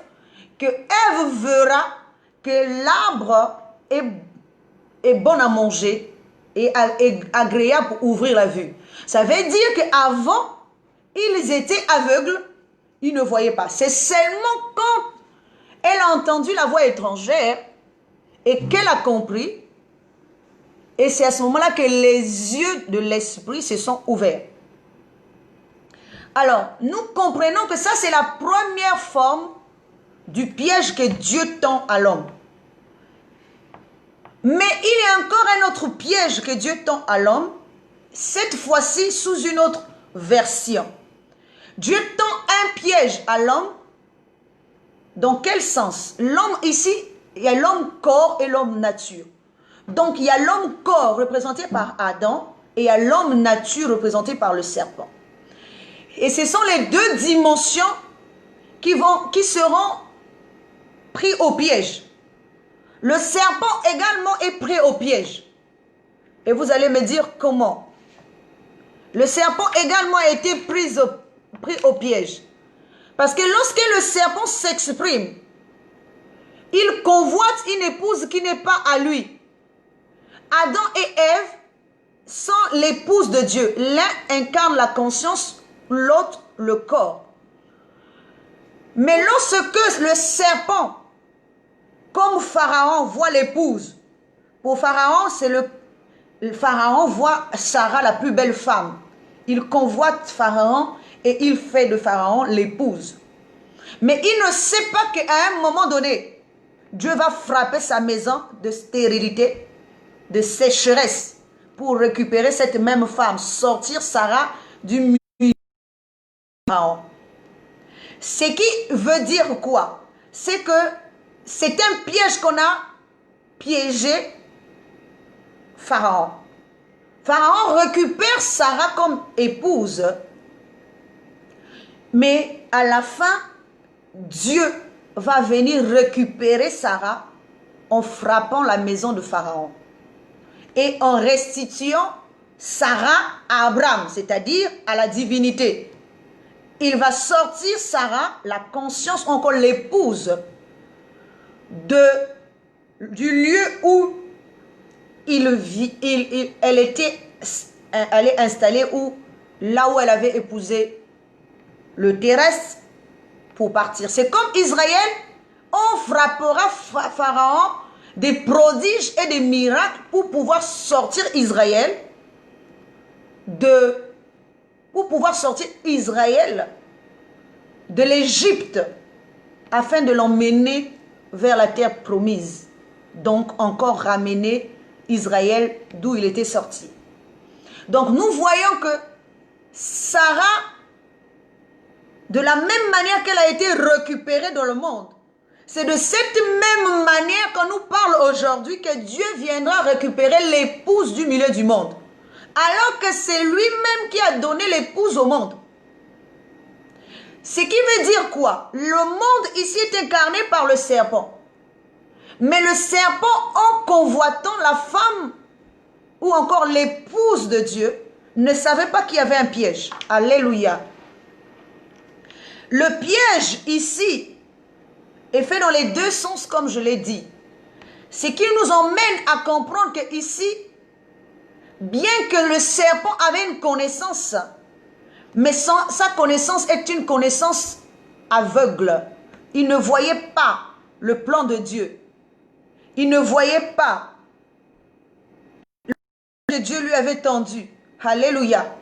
que Ève verra que l'arbre est bon à manger et agréable pour ouvrir la vue. Ça veut dire qu'avant, ils étaient aveugles, ils ne voyaient pas. C'est seulement quand elle a entendu la voix étrangère et qu'elle a compris, et c'est à ce moment-là que les yeux de l'esprit se sont ouverts. Alors, nous comprenons que ça, c'est la première forme du piège que Dieu tend à l'homme. Mais il y a encore un autre piège que Dieu tend à l'homme, cette fois-ci sous une autre version. Dieu tend un piège à l'homme. Dans quel sens? L'homme ici, il y a l'homme corps et l'homme nature. Donc il y a l'homme corps représenté par Adam et il y a l'homme nature représenté par le serpent. Et ce sont les deux dimensions qui seront pris au piège. Le serpent également est pris au piège. Et vous allez me dire comment? Le serpent également a été pris au piège. Parce que lorsque le serpent s'exprime, il convoite une épouse qui n'est pas à lui. Adam et Ève sont l'épouse de Dieu. L'un incarne la conscience, l'autre le corps. Mais lorsque le serpent, comme Pharaon voit l'épouse, pour Pharaon, Pharaon voit Sarah la plus belle femme. Il convoite Pharaon et il fait de Pharaon l'épouse. Mais il ne sait pas qu'à un moment donné, Dieu va frapper sa maison de stérilité, de sécheresse, pour récupérer cette même femme, sortir Sarah du milieu de Pharaon. Ce qui veut dire quoi? C'est que c'est un piège qu'on a piégé Pharaon. Pharaon récupère Sarah comme épouse, mais à la fin, Dieu va venir récupérer Sarah en frappant la maison de Pharaon et en restituant Sarah à Abraham, c'est-à-dire à la divinité. Il va sortir Sarah, la conscience, encore l'épouse, du lieu où elle est installée, là où elle avait épousé le terrestre pour partir. C'est comme Israël, on frappera Pharaon des prodiges et des miracles pour pouvoir sortir Israël de l'Égypte afin de l'emmener vers la terre promise. Donc encore ramener Israël d'où il était sorti. Donc nous voyons que Sarah, de la même manière qu'elle a été récupérée dans le monde, c'est de cette même manière qu'on nous parle aujourd'hui que Dieu viendra récupérer l'épouse du milieu du monde. Alors que c'est lui-même qui a donné l'épouse au monde. Ce qui veut dire quoi? Le monde ici est incarné par le serpent. Mais le serpent, en convoitant la femme ou encore l'épouse de Dieu, ne savait pas qu'il y avait un piège. Alléluia. Le piège ici est fait dans les deux sens, comme je l'ai dit. Ce qui nous emmène à comprendre que ici, bien que le serpent avait une connaissance, mais sa connaissance est une connaissance aveugle. Il ne voyait pas le plan de Dieu. Il ne voyait pas le piège que Dieu lui avait tendu. Alléluia.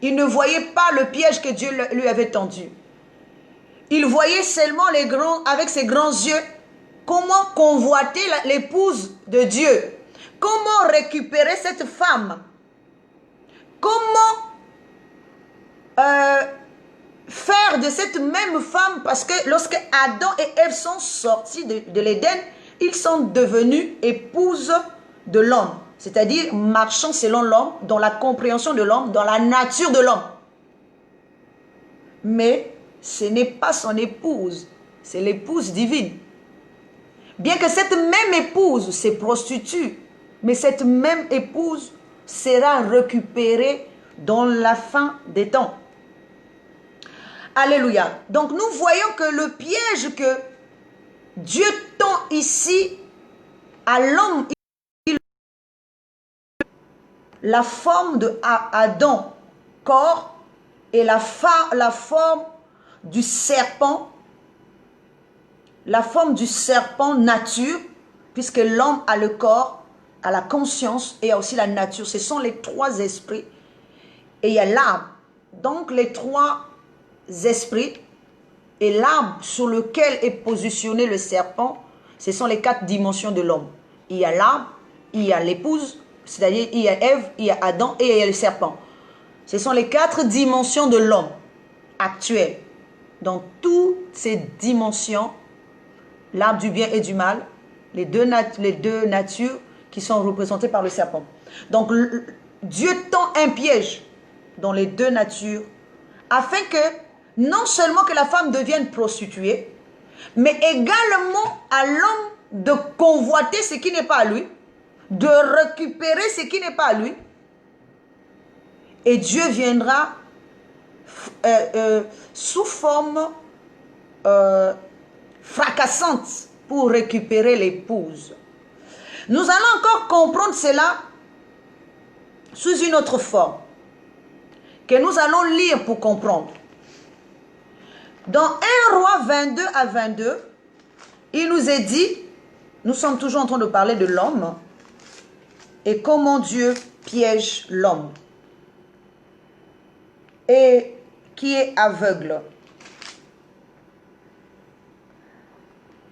Il ne voyait pas le piège que Dieu lui avait tendu. Il voyait seulement avec ses grands yeux comment convoiter l'épouse de Dieu. Comment récupérer cette femme. Comment faire de cette même femme, parce que lorsque Adam et Ève sont sortis de l'Éden, ils sont devenus épouses de l'homme, c'est-à-dire marchant selon l'homme, dans la compréhension de l'homme, dans la nature de l'homme. Mais ce n'est pas son épouse, c'est l'épouse divine. Bien que cette même épouse se prostitue, mais cette même épouse sera récupérée dans la fin des temps. Alléluia. Donc nous voyons que le piège que Dieu tend ici à l'homme, la forme de Adam, corps, et la forme du serpent, nature, puisque l'homme a le corps, a la conscience et a aussi la nature. Ce sont les trois esprits. Et il y a l'arbre. Donc les trois esprits et l'arbre sur lequel est positionné le serpent, ce sont les quatre dimensions de l'homme. Il y a l'arbre, il y a l'épouse, c'est-à-dire il y a Ève, il y a Adam et il y a le serpent. Ce sont les quatre dimensions de l'homme actuel. Dans toutes ces dimensions, l'arbre du bien et du mal, les deux natures qui sont représentées par le serpent. Donc Dieu tend un piège dans les deux natures afin que non seulement que la femme devienne prostituée, mais également à l'homme de convoiter ce qui n'est pas à lui, de récupérer ce qui n'est pas à lui. Et Dieu viendra sous forme fracassante pour récupérer l'épouse. Nous allons encore comprendre cela sous une autre forme que nous allons lire pour comprendre. Dans 1 Roi 22 à 22, il nous est dit, nous sommes toujours en train de parler de l'homme et comment Dieu piège l'homme et qui est aveugle.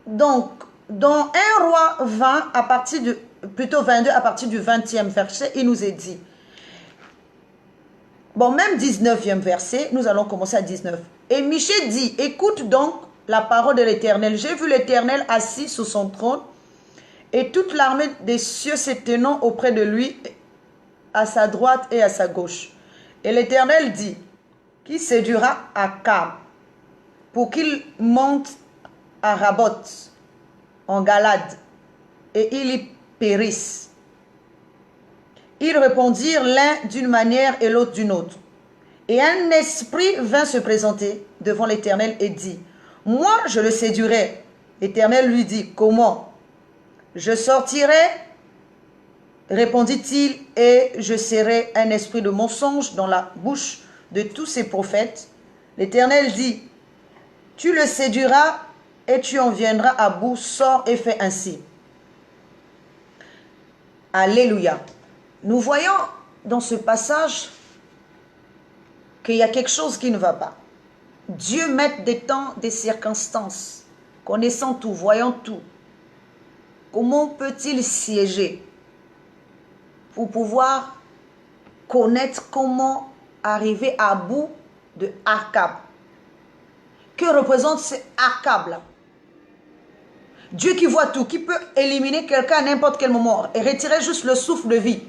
Donc, dans 1 Roi 20, à partir de, plutôt 22, à partir du 20e verset, il nous est dit, bon, même 19e verset, nous allons commencer à 19. Et Michée dit, écoute donc la parole de l'Éternel. J'ai vu l'Éternel assis sur son trône et toute l'armée des cieux s'étendant auprès de lui, à sa droite et à sa gauche. Et l'Éternel dit, qui séduira Akab pour qu'il monte à Raboth, en Galade, et il y périsse. Ils répondirent l'un d'une manière et l'autre d'une autre. Et un esprit vint se présenter devant l'Éternel et dit, moi je le séduirai. L'Éternel lui dit, comment? Je sortirai, répondit-il, et je serai un esprit de mensonge dans la bouche de tous ses prophètes. L'Éternel dit, tu le séduiras et tu en viendras à bout, sors et fais ainsi. Alléluia. Nous voyons dans ce passage qu'il y a quelque chose qui ne va pas. Dieu met des temps, des circonstances, connaissant tout, voyant tout. Comment peut-il siéger pour pouvoir connaître comment arriver à bout de Akab? Que représente ce Akab-là? Dieu qui voit tout, qui peut éliminer quelqu'un à n'importe quel moment et retirer juste le souffle de vie.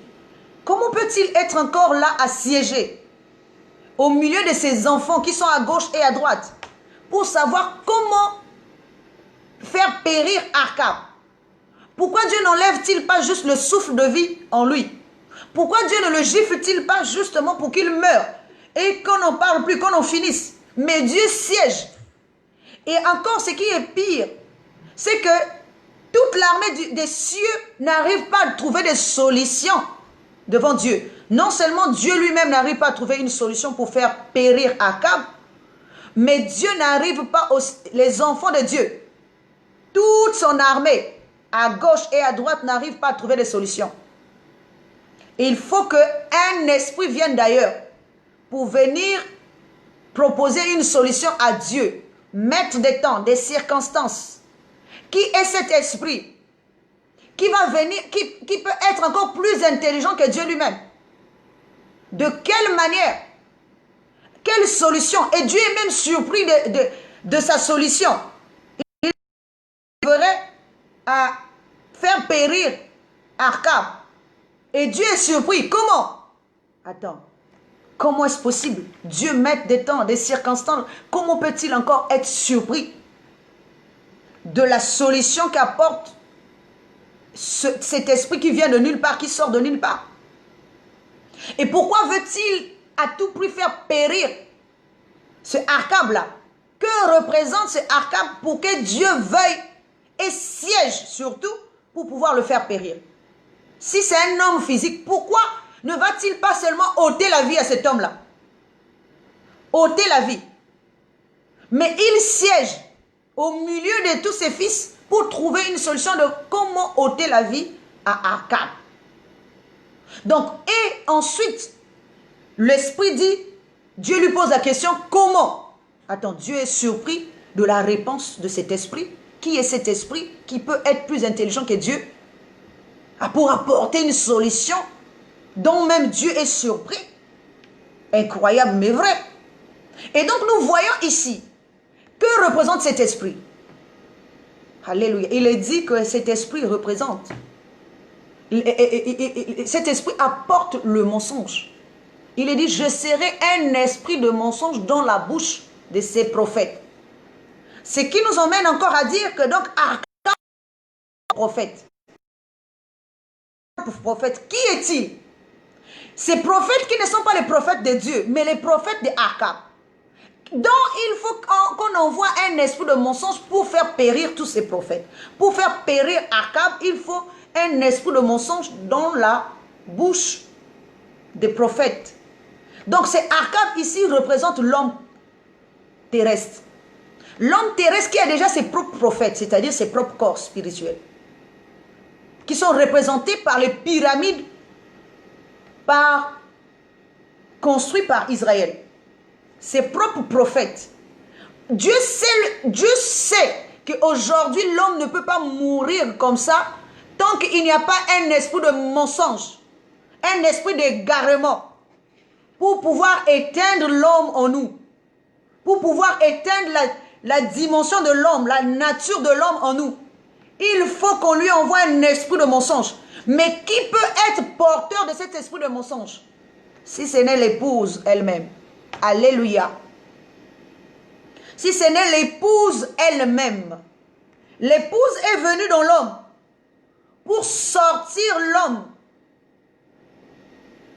Comment peut-il être encore là à siéger au milieu de ses enfants qui sont à gauche et à droite pour savoir comment faire périr Akab? Pourquoi Dieu n'enlève-t-il pas juste le souffle de vie en lui? Pourquoi Dieu ne le gifle-t-il pas justement pour qu'il meure et qu'on n'en parle plus, qu'on en finisse? Mais Dieu siège. Et encore, ce qui est pire, c'est que toute l'armée des cieux n'arrive pas à trouver des solutions devant Dieu. Non seulement Dieu lui-même n'arrive pas à trouver une solution pour faire périr Akab, mais Dieu n'arrive pas, les enfants de Dieu, toute son armée, à gauche et à droite, n'arrive pas à trouver des solutions. Il faut qu'un esprit vienne d'ailleurs pour venir proposer une solution à Dieu, mettre des temps, des circonstances. Qui est cet esprit qui va venir, qui peut être encore plus intelligent que Dieu lui-même? De quelle manière? Quelle solution? Et Dieu est même surpris de sa solution. Il devrait à faire périr Akab. Et Dieu est surpris. Comment? Attends. Comment est-ce possible? Dieu met des temps, des circonstances. Comment peut-il encore être surpris de la solution qu'apporte cet esprit qui vient de nulle part, qui sort de nulle part? Et pourquoi veut-il à tout prix faire périr ce Akab-là? Que représente ce Akab pour que Dieu veuille et siège surtout pour pouvoir le faire périr? Si c'est un homme physique, pourquoi ne va-t-il pas seulement ôter la vie à cet homme-là? Ôter la vie. Mais il siège au milieu de tous ses fils pour trouver une solution de comment ôter la vie à Akab. Donc, et ensuite, l'esprit dit, Dieu lui pose la question, comment? Attends, Dieu est surpris de la réponse de cet esprit. Qui est cet esprit qui peut être plus intelligent que Dieu pour apporter une solution dont même Dieu est surpris? Incroyable, mais vrai. Et donc, nous voyons ici, que représente cet esprit? Alléluia. Il est dit que cet esprit représente. Cet esprit apporte le mensonge. Il est dit, je serai un esprit de mensonge dans la bouche de ces prophètes. Ce qui nous emmène encore à dire que donc Akab est prophète. Prophète, qui est-il? Ces prophètes qui ne sont pas les prophètes de Dieu, mais les prophètes de Akab. Donc il faut qu'on envoie un esprit de mensonge pour faire périr tous ces prophètes. Pour faire périr Akab, il faut un esprit de mensonge dans la bouche des prophètes. Donc c'est Akab ici représente l'homme terrestre. L'homme terrestre qui a déjà ses propres prophètes, c'est-à-dire ses propres corps spirituels, qui sont représentés par les pyramides construites par Israël. Ses propres prophètes. Dieu sait qu'aujourd'hui l'homme ne peut pas mourir comme ça tant qu'il n'y a pas un esprit de mensonge, un esprit d'égarement pour pouvoir éteindre l'homme en nous, pour pouvoir éteindre la dimension de l'homme, la nature de l'homme en nous. Il faut qu'on lui envoie un esprit de mensonge. Mais qui peut être porteur de cet esprit de mensonge? Si ce n'est l'épouse elle-même. Alléluia. Si ce n'est l'épouse elle-même. L'épouse est venue dans l'homme pour sortir l'homme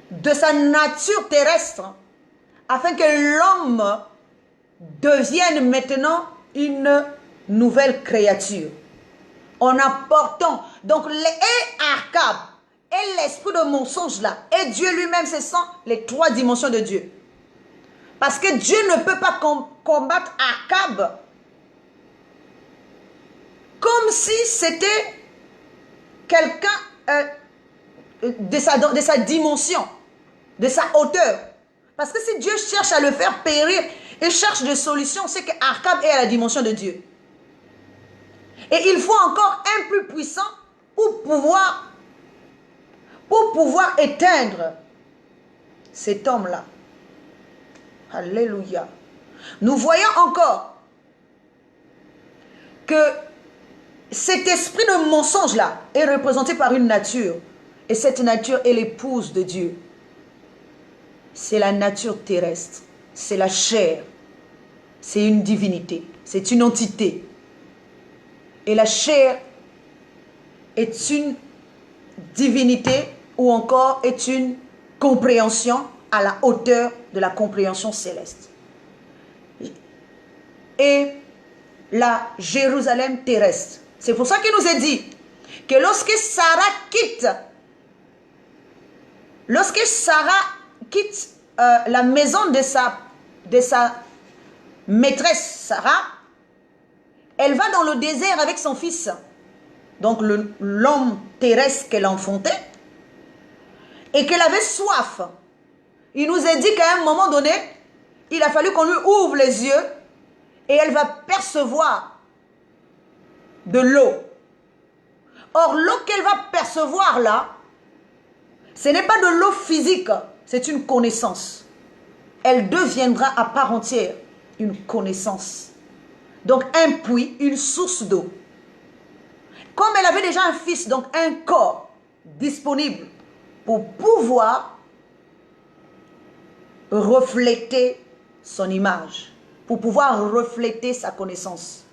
de sa nature terrestre afin que l'homme devienne maintenant une nouvelle créature. En apportant, donc, et Achab, et l'esprit de mensonge là, et Dieu lui-même, ce sont les trois dimensions de Dieu. Parce que Dieu ne peut pas combattre Achab comme si c'était quelqu'un de sa dimension, de sa hauteur. Parce que si Dieu cherche à le faire périr et cherche des solutions, c'est que Achab est à la dimension de Dieu. Et il faut encore un plus puissant pour pouvoir éteindre cet homme-là. Alléluia. Nous voyons encore que cet esprit de mensonge-là est représenté par une nature. Et cette nature est l'épouse de Dieu. C'est la nature terrestre. C'est la chair. C'est une divinité. C'est une entité. Et la chair est une divinité ou encore est une compréhension à la hauteur de la compréhension céleste. Et la Jérusalem terrestre. C'est pour ça qu'il nous est dit que lorsque Sarah quitte la maison de sa maîtresse Sarah, elle va dans le désert avec son fils, donc l'homme terrestre qu'elle enfantait, et qu'elle avait soif. Il nous est dit qu'à un moment donné, il a fallu qu'on lui ouvre les yeux et elle va percevoir de l'eau. Or, l'eau qu'elle va percevoir là, ce n'est pas de l'eau physique, c'est une connaissance. Elle deviendra à part entière une connaissance. Donc un puits, une source d'eau. Comme elle avait déjà un fils, donc un corps disponible pour pouvoir refléter son image, pour pouvoir refléter sa connaissance.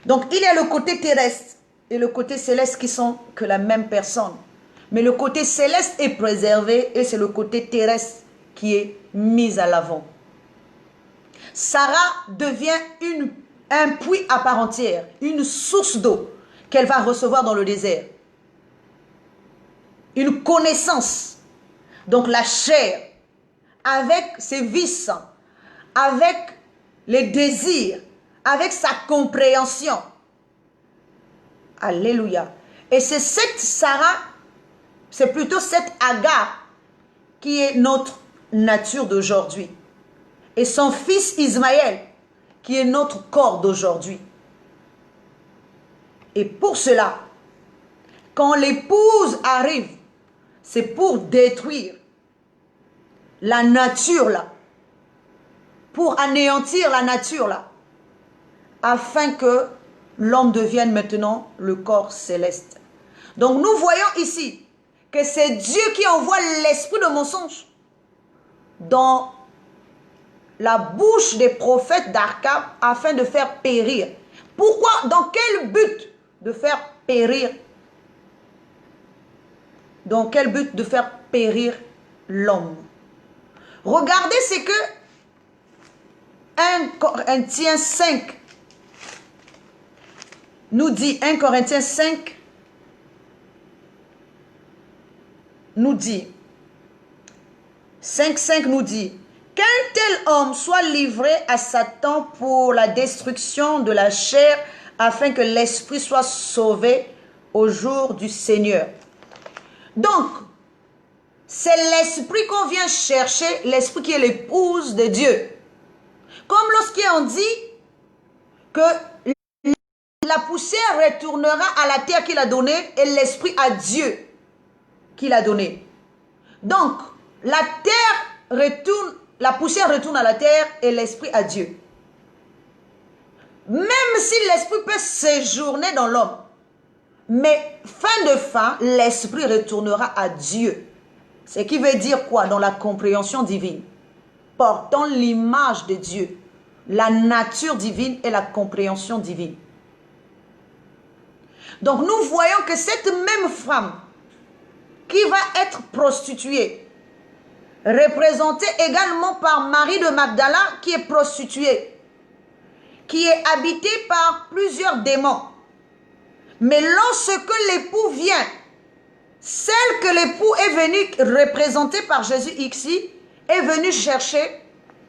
Donc il y a le côté terrestre et le côté céleste qui sont que la même personne. Mais le côté céleste est préservé et c'est le côté terrestre qui est mis à l'avant. Sarah devient un puits à part entière, une source d'eau qu'elle va recevoir dans le désert. Une connaissance. Donc la chair, avec ses vices, avec les désirs, avec sa compréhension. Alléluia. Et c'est cette Sarah, c'est plutôt cette Agar qui est notre nature d'aujourd'hui. Et son fils Ismaël, qui est notre corps d'aujourd'hui. Et pour cela, quand l'épouse arrive, c'est pour détruire la nature là, pour anéantir la nature là, afin que l'homme devienne maintenant le corps céleste. Donc nous voyons ici que c'est Dieu qui envoie l'esprit de mensonge dans la bouche des prophètes d'Achab afin de faire périr. Pourquoi? Dans quel but de faire périr? Dans quel but de faire périr l'homme? Regardez ce que 1 Corinthiens 5 nous dit. 1 Corinthiens 5 nous dit. 5 nous dit. qu'un tel homme soit livré à Satan pour la destruction de la chair, afin que l'esprit soit sauvé au jour du Seigneur. Donc, c'est l'esprit qu'on vient chercher, l'esprit qui est l'épouse de Dieu. Comme lorsqu'on dit que la poussière retournera à la terre qu'il a donnée et l'esprit à Dieu qu'il a donné. Donc, la poussière retourne à la terre et l'esprit à Dieu. Même si l'esprit peut séjourner dans l'homme, mais fin, l'esprit retournera à Dieu. Ce qui veut dire quoi dans la compréhension divine? Portant l'image de Dieu, la nature divine et la compréhension divine. Donc nous voyons que cette même femme qui va être prostituée, représentée également par Marie de Magdala qui est prostituée, qui est habitée par plusieurs démons. Mais lorsque l'époux vient, celle que l'époux est venu représenter par Jésus ici, est venue chercher,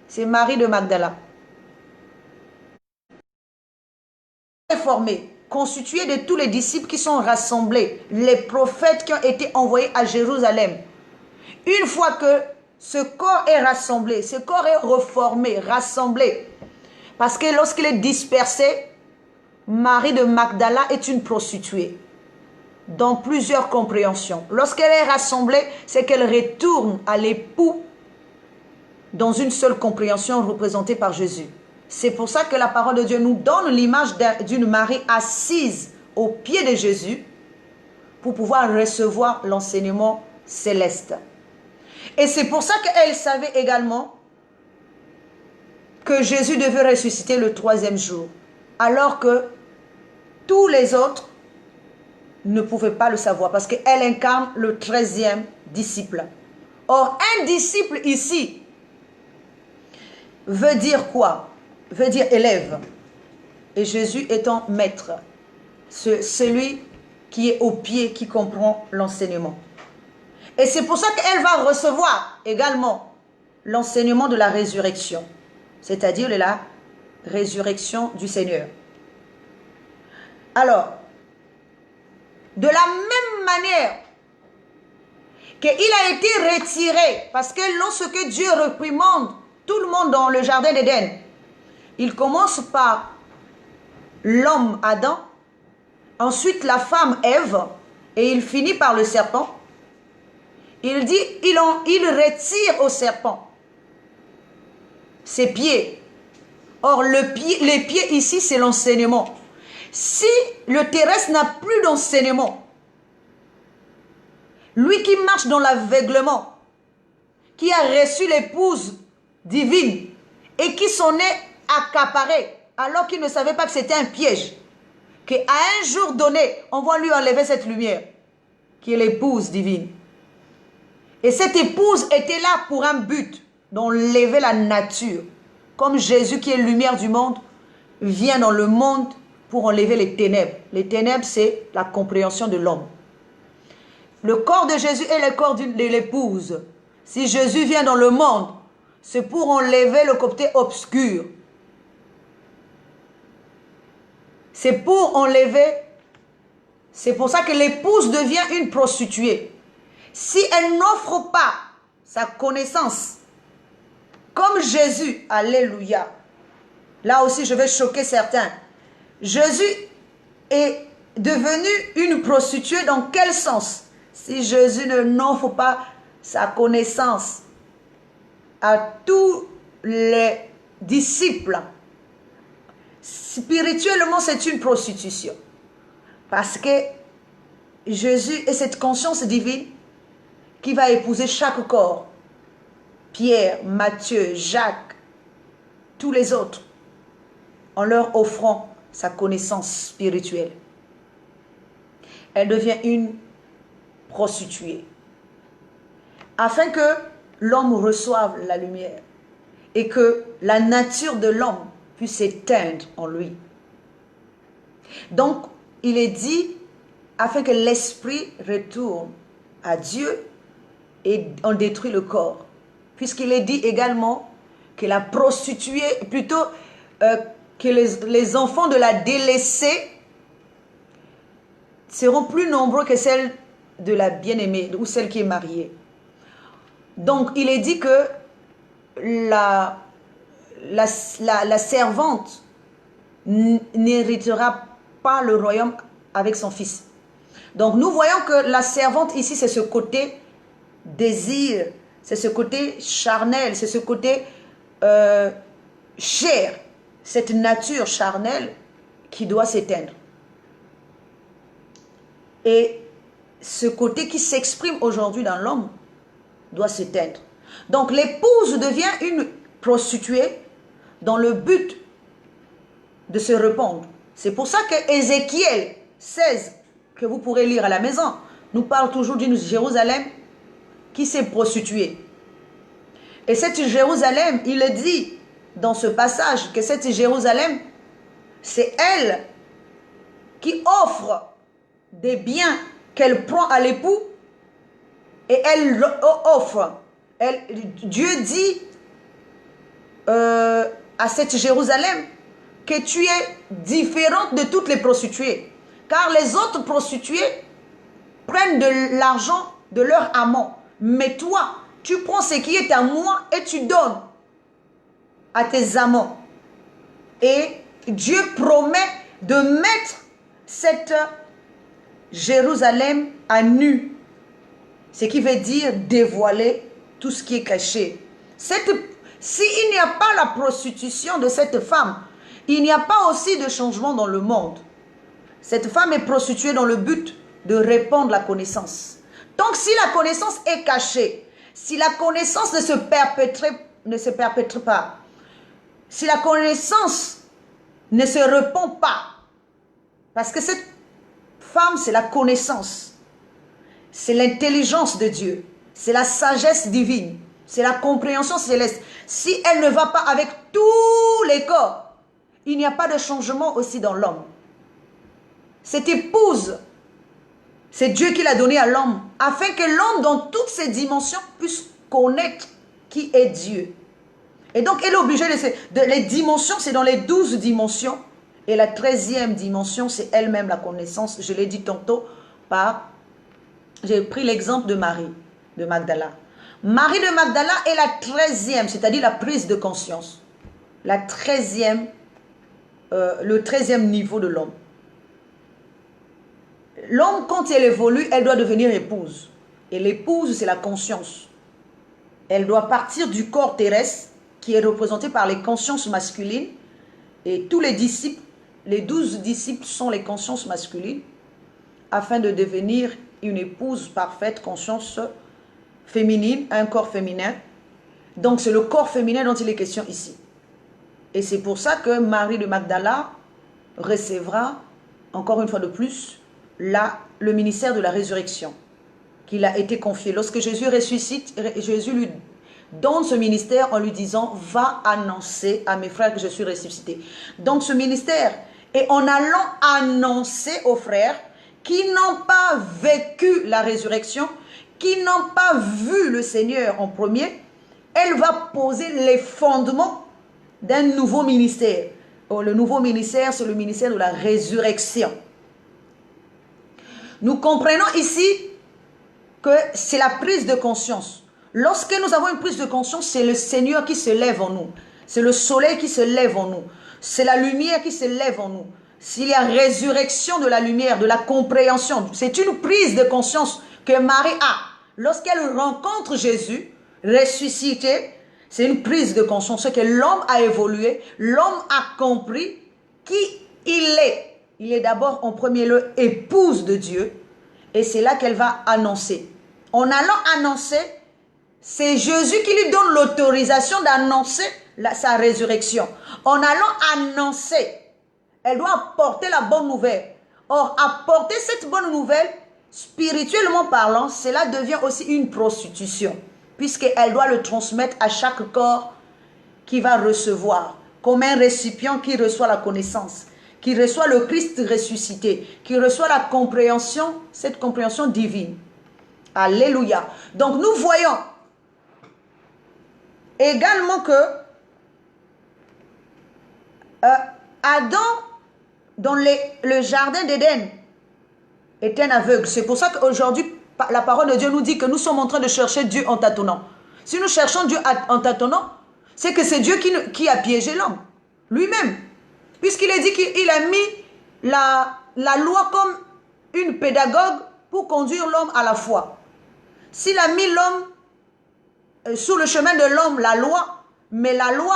c'est Marie de Magdala. Elle est formée, constituée de tous les disciples qui sont rassemblés, les prophètes qui ont été envoyés à Jérusalem. Une fois que ce corps est rassemblé, ce corps est reformé, rassemblé, parce que lorsqu'il est dispersé, Marie de Magdala est une prostituée. Dans plusieurs compréhensions. Lorsqu'elle est rassemblée, c'est qu'elle retourne à l'époux dans une seule compréhension représentée par Jésus. C'est pour ça que la parole de Dieu nous donne l'image d'une Marie assise au pied de Jésus pour pouvoir recevoir l'enseignement céleste. Et c'est pour ça qu'elle savait également que Jésus devait ressusciter le 3e jour, alors que tous les autres ne pouvaient pas le savoir, parce qu'elle incarne le 13e disciple. Or, un disciple ici veut dire quoi? Veut dire élève. Et Jésus étant maître, celui qui est au pied, qui comprend l'enseignement. Et c'est pour ça qu'elle va recevoir également l'enseignement de la résurrection, c'est-à-dire de la résurrection du Seigneur. Alors, de la même manière qu'il a été retiré, parce que lorsque Dieu réprimande tout le monde dans le jardin d'Éden, il commence par l'homme Adam, ensuite la femme Ève, et il finit par le serpent. Il dit, il retire au serpent ses pieds. Or, les pieds ici, c'est l'enseignement. Si le terrestre n'a plus d'enseignement, lui qui marche dans l'aveuglement, qui a reçu l'épouse divine et qui s'en est accaparé alors qu'il ne savait pas que c'était un piège, qu'à un jour donné, on va lui enlever cette lumière, qui est l'épouse divine. Et cette épouse était là pour un but, d'enlever la nature. Comme Jésus qui est lumière du monde, vient dans le monde pour enlever les ténèbres. Les ténèbres, c'est la compréhension de l'homme. Le corps de Jésus est le corps de l'épouse. Si Jésus vient dans le monde, c'est pour enlever le côté obscur. C'est pour enlever. C'est pour ça que l'épouse devient une prostituée. Si elle n'offre pas sa connaissance, comme Jésus, alléluia. Là aussi, je vais choquer certains. Jésus est devenu une prostituée dans quel sens? Si Jésus n'offre pas sa connaissance à tous les disciples, spirituellement, c'est une prostitution. Parce que Jésus est cette conscience divine qui va épouser chaque corps. Pierre, Matthieu, Jacques, tous les autres, en leur offrant sa connaissance spirituelle. Elle devient une prostituée. Afin que l'homme reçoive la lumière et que la nature de l'homme puisse s'éteindre en lui. Donc, il est dit, afin que l'esprit retourne à Dieu et on détruit le corps. Puisqu'il est dit également que la prostituée, plutôt que les enfants de la délaissée seront plus nombreux que celles de la bien-aimée ou celle qui est mariée. Donc, il est dit que la servante n'héritera pas le royaume avec son fils. Donc, nous voyons que la servante ici, c'est ce côté désir, c'est ce côté charnel, c'est ce côté chair, cette nature charnelle qui doit s'éteindre. Et ce côté qui s'exprime aujourd'hui dans l'homme doit s'éteindre. Donc l'épouse devient une prostituée dans le but de se répandre. C'est pour ça que Ézéchiel 16, que vous pourrez lire à la maison, nous parle toujours d'une Jérusalem qui s'est prostituée. Et cette Jérusalem, il est dit dans ce passage que cette Jérusalem, c'est elle qui offre des biens qu'elle prend à l'époux et elle offre. Dieu dit à cette Jérusalem que tu es différente de toutes les prostituées. Car les autres prostituées prennent de l'argent de leur amant. Mais toi, tu prends ce qui est à moi et tu donnes à tes amants. Et Dieu promet de mettre cette Jérusalem à nu. Ce qui veut dire dévoiler tout ce qui est caché. S'il n'y a pas la prostitution de cette femme, il n'y a pas aussi de changement dans le monde. Cette femme est prostituée dans le but de répandre la connaissance. Donc si la connaissance est cachée, si la connaissance ne se perpétue pas, si la connaissance ne se répand pas, parce que cette femme, c'est la connaissance, c'est l'intelligence de Dieu, c'est la sagesse divine, c'est la compréhension céleste. Si elle ne va pas avec tous les corps, il n'y a pas de changement aussi dans l'homme. Cette épouse, c'est Dieu qui l'a donnée à l'homme, afin que l'homme, dans toutes ses dimensions, puisse connaître qui est Dieu. Et donc, elle est obligée les dimensions, c'est dans les 12 dimensions. Et la 13e dimension, c'est elle-même la connaissance. Je l'ai dit tantôt j'ai pris l'exemple de Marie de Magdala. Marie de Magdala est la 13e, c'est-à-dire la prise de conscience. Le 13e niveau de l'homme. L'homme, quand elle évolue, elle doit devenir épouse. Et l'épouse, c'est la conscience. Elle doit partir du corps terrestre, qui est représenté par les consciences masculines. Et tous les disciples, les 12 disciples sont les consciences masculines, afin de devenir une épouse parfaite, conscience féminine, un corps féminin. Donc c'est le corps féminin dont il est question ici. Et c'est pour ça que Marie de Magdala recevra, encore une fois de plus, le ministère de la résurrection qu'il a été confié. Lorsque Jésus ressuscite, Jésus lui donne ce ministère en lui disant « Va annoncer à mes frères que je suis ressuscité ». Donc ce ministère, et en allant annoncer aux frères qui n'ont pas vécu la résurrection, qui n'ont pas vu le Seigneur en premier, elle va poser les fondements d'un nouveau ministère. Le nouveau ministère, c'est le ministère de la résurrection. Nous comprenons ici que c'est la prise de conscience. Lorsque nous avons une prise de conscience, c'est le Seigneur qui se lève en nous. C'est le soleil qui se lève en nous. C'est la lumière qui se lève en nous. S'il y a résurrection de la lumière, de la compréhension, c'est une prise de conscience que Marie a. Lorsqu'elle rencontre Jésus, ressuscité, c'est une prise de conscience que l'homme a évolué, l'homme a compris qui il est. Il est d'abord en premier lieu épouse de Dieu, et c'est là qu'elle va annoncer. En allant annoncer, c'est Jésus qui lui donne l'autorisation d'annoncer sa résurrection. En allant annoncer, elle doit apporter la bonne nouvelle. Or, apporter cette bonne nouvelle, spirituellement parlant, cela devient aussi une prostitution, puisqu'elle doit le transmettre à chaque corps qui va recevoir, comme un récipient qui reçoit la connaissance, qui reçoit le Christ ressuscité, qui reçoit la compréhension, cette compréhension divine. Alléluia. Donc nous voyons également que Adam, dans le jardin d'Éden, était un aveugle. C'est pour ça qu'aujourd'hui, la parole de Dieu nous dit que nous sommes en train de chercher Dieu en tâtonnant. Si nous cherchons Dieu en tâtonnant, c'est que c'est Dieu qui a piégé l'homme, lui-même. Puisqu'il a dit qu'il a mis la loi comme une pédagogue pour conduire l'homme à la foi. S'il a mis l'homme sur le chemin de l'homme, la loi, mais la loi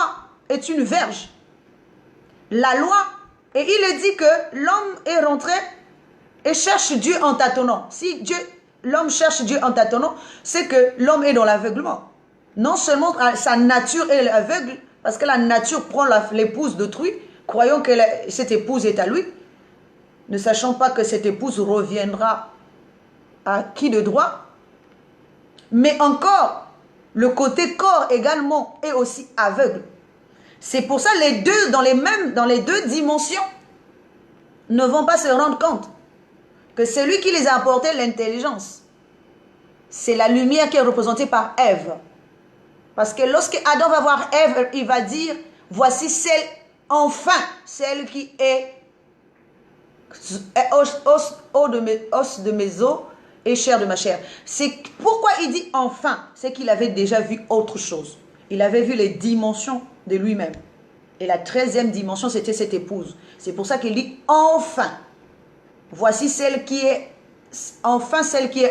est une verge. La loi, et il est dit que l'homme est rentré et cherche Dieu en tâtonnant. Si l'homme cherche Dieu en tâtonnant, c'est que l'homme est dans l'aveuglement. Non seulement sa nature est aveugle, parce que la nature prend l'épouse d'autrui, croyant que cette épouse est à lui, ne sachant pas que cette épouse reviendra à qui de droit. Mais encore, le côté corps également est aussi aveugle. C'est pour ça les deux, dans les deux dimensions, ne vont pas se rendre compte que celui qui les a apporté l'intelligence, c'est la lumière qui est représentée par Ève. Parce que lorsque Adam va voir Ève, il va dire, voici celle qui est os de mes os et chair de ma chair. C'est pourquoi il dit enfin, c'est qu'il avait déjà vu autre chose. Il avait vu les dimensions de lui-même. Et la 13e dimension, c'était cette épouse. C'est pour ça qu'il dit enfin. Voici celle qui est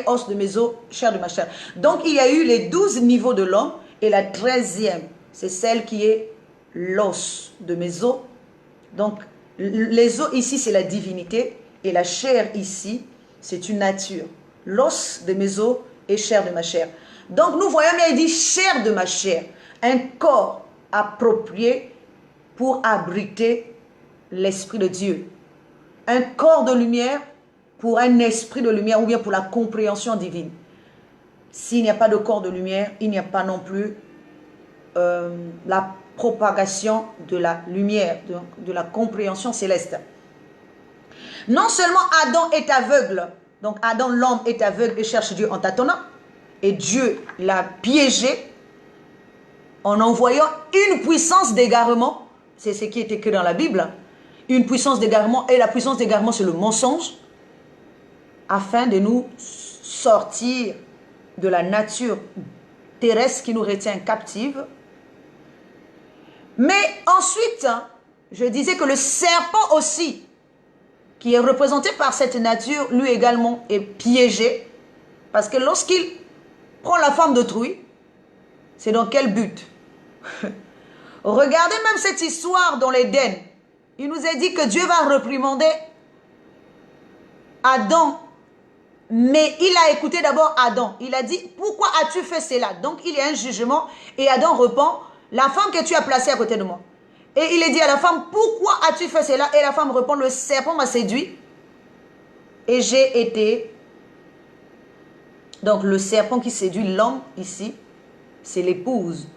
os de mes os, chair de ma chair. Donc il y a eu les 12 niveaux de l'homme et la 13e, c'est celle qui est l'os de mes os. Donc les os ici, c'est la divinité et la chair ici, c'est une nature. L'os de mes os et chair de ma chair. Donc nous voyons bien, il dit chair de ma chair, un corps approprié pour abriter l'Esprit de Dieu. Un corps de lumière pour un esprit de lumière ou bien pour la compréhension divine. S'il n'y a pas de corps de lumière, il n'y a pas non plus la propagation de la lumière, de la compréhension céleste. Non seulement Adam est aveugle, donc Adam l'homme est aveugle et cherche Dieu en tâtonnant, et Dieu l'a piégé en envoyant une puissance d'égarement, c'est ce qui est écrit dans la Bible, une puissance d'égarement, et la puissance d'égarement c'est le mensonge, afin de nous sortir de la nature terrestre qui nous retient captive. Mais ensuite, je disais que le serpent aussi, qui est représenté par cette nature, lui également est piégé, parce que lorsqu'il prend la forme d'autrui, c'est dans quel but? Regardez même cette histoire dans l'Éden. Il nous est dit que Dieu va réprimander Adam, mais il a écouté d'abord Adam. Il a dit, pourquoi as-tu fait cela? Donc il y a un jugement et Adam répond, la femme que tu as placée à côté de moi. Et il est dit à la femme, pourquoi as-tu fait cela? Et la femme répond, le serpent m'a séduit et j'ai été. Donc le serpent qui séduit l'homme ici, c'est l'épouse.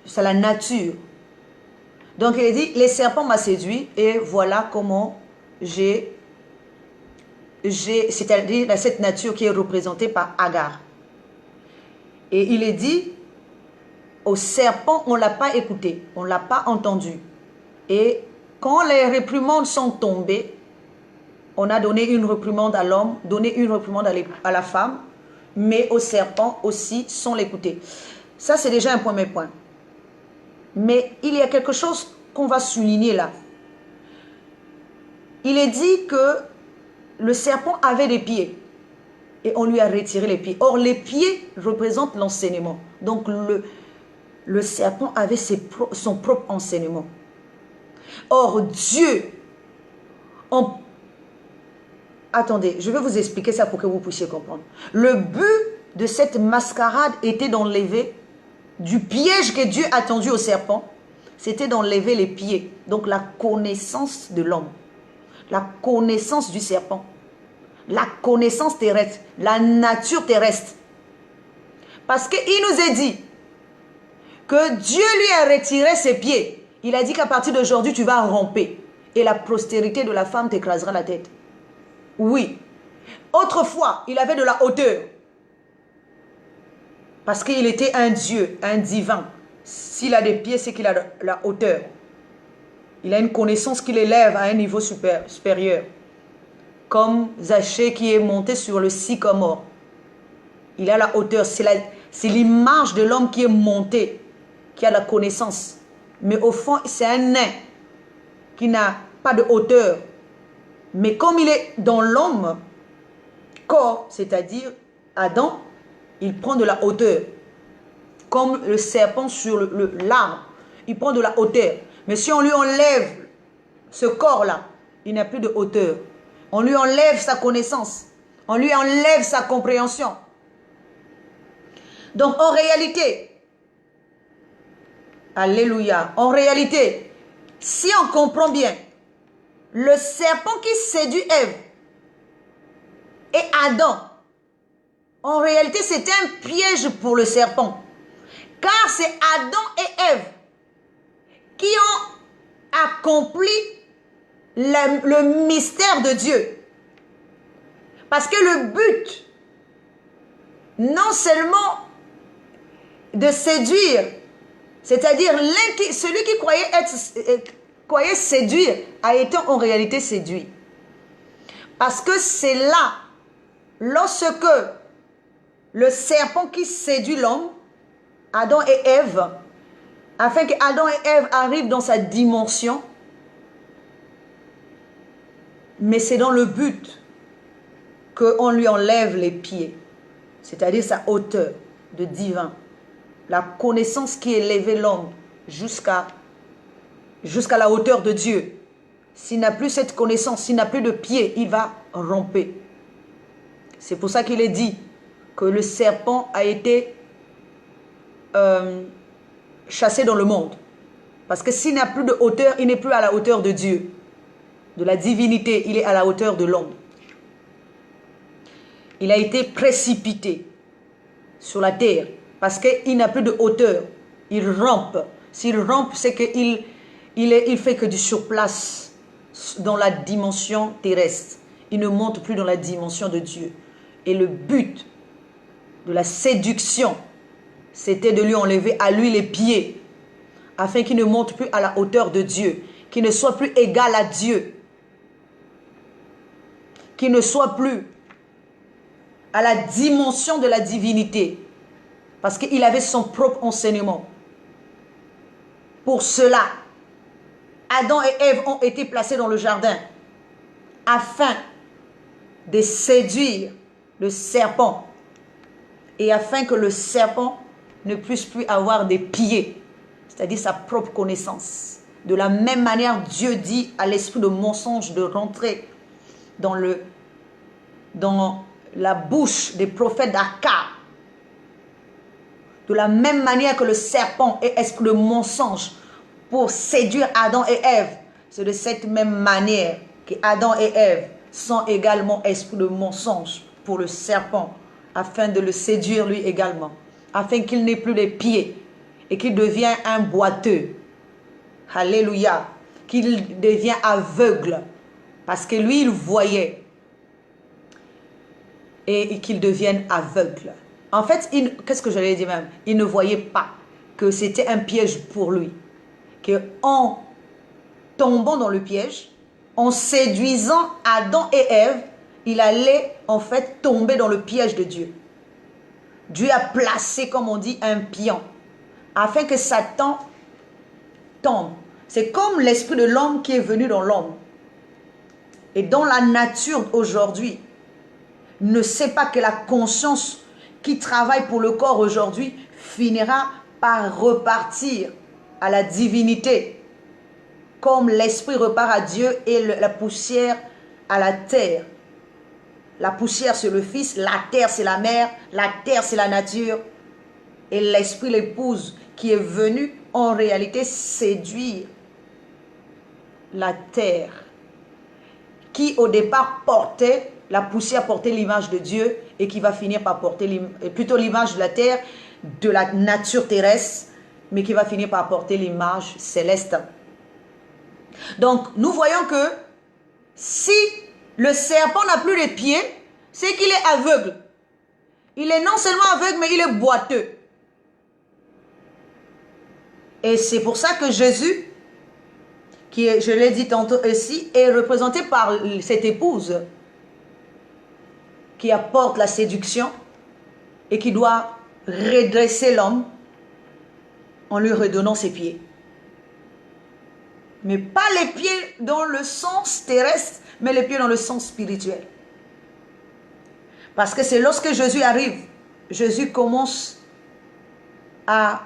C'est la nature. Donc il est dit, le serpent m'a séduit et voilà comment c'est-à-dire cette nature qui est représentée par Agar. Et il est dit, au serpent, on ne l'a pas écouté, on ne l'a pas entendu. Et quand les réprimandes sont tombées, on a donné une réprimande à l'homme, donné une réprimande à la femme, mais au serpent aussi sans l'écouter. Ça, c'est déjà un premier point. Mais il y a quelque chose qu'on va souligner là. Il est dit que le serpent avait des pieds et on lui a retiré les pieds. Or, les pieds représentent l'enseignement. Donc, le serpent avait son propre enseignement. Or, Dieu, attendez, je vais vous expliquer ça pour que vous puissiez comprendre. Le but de cette mascarade était d'enlever du piège que Dieu a tendu au serpent, c'était d'enlever les pieds. Donc, la connaissance de l'homme, la connaissance du serpent, la connaissance terrestre, la nature terrestre. Parce qu'il nous est dit que Dieu lui a retiré ses pieds. Il a dit qu'à partir d'aujourd'hui, tu vas ramper. Et la postérité de la femme t'écrasera la tête. Oui. Autrefois, il avait de la hauteur. Parce qu'il était un Dieu, un divin. S'il a des pieds, c'est qu'il a de la hauteur. Il a une connaissance qui l'élève à un niveau supérieur. Comme Zachée qui est monté sur le sycomore. Il a la hauteur. C'est l'image de l'homme qui est monté, qui a la connaissance. Mais au fond, c'est un nain qui n'a pas de hauteur. Mais comme il est dans l'homme, corps, c'est-à-dire Adam, il prend de la hauteur. Comme le serpent sur l'arbre, il prend de la hauteur. Mais si on lui enlève ce corps-là, il n'a plus de hauteur. On lui enlève sa connaissance. On lui enlève sa compréhension. Donc en réalité, alléluia, en réalité, si on comprend bien, le serpent qui séduit Ève et Adam, en réalité c'était un piège pour le serpent. Car c'est Adam et Ève qui ont accompli le mystère de Dieu. Parce que le but, non seulement de séduire, c'est-à-dire celui qui croyait séduire a été en réalité séduit. Parce que c'est là, lorsque le serpent qui séduit l'homme, Adam et Ève, afin que Adam et Ève arrivent dans sa dimension, mais c'est dans le but qu'on lui enlève les pieds, c'est-à-dire sa hauteur de divin, la connaissance qui élevait l'homme jusqu'à la hauteur de Dieu. S'il n'a plus cette connaissance, s'il n'a plus de pieds, il va ramper. C'est pour ça qu'il est dit que le serpent a été chassé dans le monde. Parce que s'il n'a plus de hauteur, il n'est plus à la hauteur de Dieu, de la divinité, il est à la hauteur de l'homme. Il a été précipité sur la terre parce qu'il n'a plus de hauteur. Il rampe. S'il rampe, c'est qu'il il fait que du surplace dans la dimension terrestre. Il ne monte plus dans la dimension de Dieu. Et le but de la séduction, c'était de lui enlever à lui les pieds, afin qu'il ne monte plus à la hauteur de Dieu, qu'il ne soit plus égal à Dieu, qu'il ne soit plus à la dimension de la divinité, parce qu'il avait son propre enseignement. Pour cela, Adam et Ève ont été placés dans le jardin, afin de séduire le serpent, et afin que le serpent ne puisse plus avoir des pieds, c'est-à-dire sa propre connaissance. De la même manière, Dieu dit à l'esprit de mensonge de rentrer dans la bouche des prophètes d'Akab. De la même manière que le serpent est esprit de mensonge pour séduire Adam et Ève, c'est de cette même manière que Adam et Ève sont également esprit de mensonge pour le serpent, afin de le séduire lui également, afin qu'il n'ait plus les pieds et qu'il devienne un boiteux. Alléluia. Qu'il devient aveugle, parce que lui il voyait, et qu'il devienne aveugle. En fait, qu'est-ce que j'allais dire même? Il ne voyait pas que c'était un piège pour lui. Qu'en tombant dans le piège, en séduisant Adam et Ève, il allait en fait tomber dans le piège de Dieu. Dieu a placé, comme on dit, un pion, afin que Satan tombe. C'est comme l'esprit de l'homme qui est venu dans l'homme. Et dans la nature aujourd'hui, ne sait pas que la conscience qui travaille pour le corps aujourd'hui finira par repartir à la divinité, comme l'esprit repart à Dieu et la poussière à la terre. La poussière c'est le Fils, la terre c'est la mère, la terre c'est la nature, et l'esprit l'épouse qui est venu en réalité séduire la terre, qui au départ portait, la poussière portait l'image de Dieu, et qui va finir par porter plutôt l'image de la terre, de la nature terrestre, mais qui va finir par porter l'image céleste. Donc nous voyons que si le serpent n'a plus les pieds, c'est qu'il est aveugle. Il est non seulement aveugle, mais il est boiteux. Et c'est pour ça que Jésus, qui est, je l'ai dit tantôt ici, est représentée par cette épouse qui apporte la séduction et qui doit redresser l'homme en lui redonnant ses pieds. Mais pas les pieds dans le sens terrestre, mais les pieds dans le sens spirituel. Parce que c'est lorsque Jésus arrive, Jésus commence à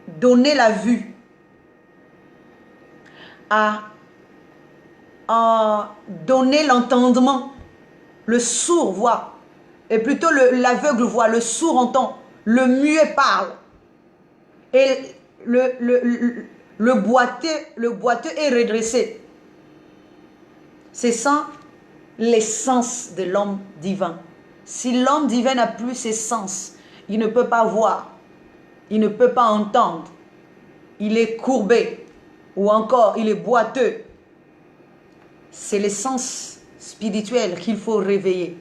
donner la vue, à donner l'entendement. Le sourd voit, et plutôt l'aveugle voit, le sourd entend, le muet parle. Et le boiteux est redressé. C'est ça l'essence de l'homme divin. Si l'homme divin n'a plus ses sens, il ne peut pas voir, il ne peut pas entendre, il est courbé, ou encore il est boiteux. C'est l'essence spirituelle qu'il faut réveiller.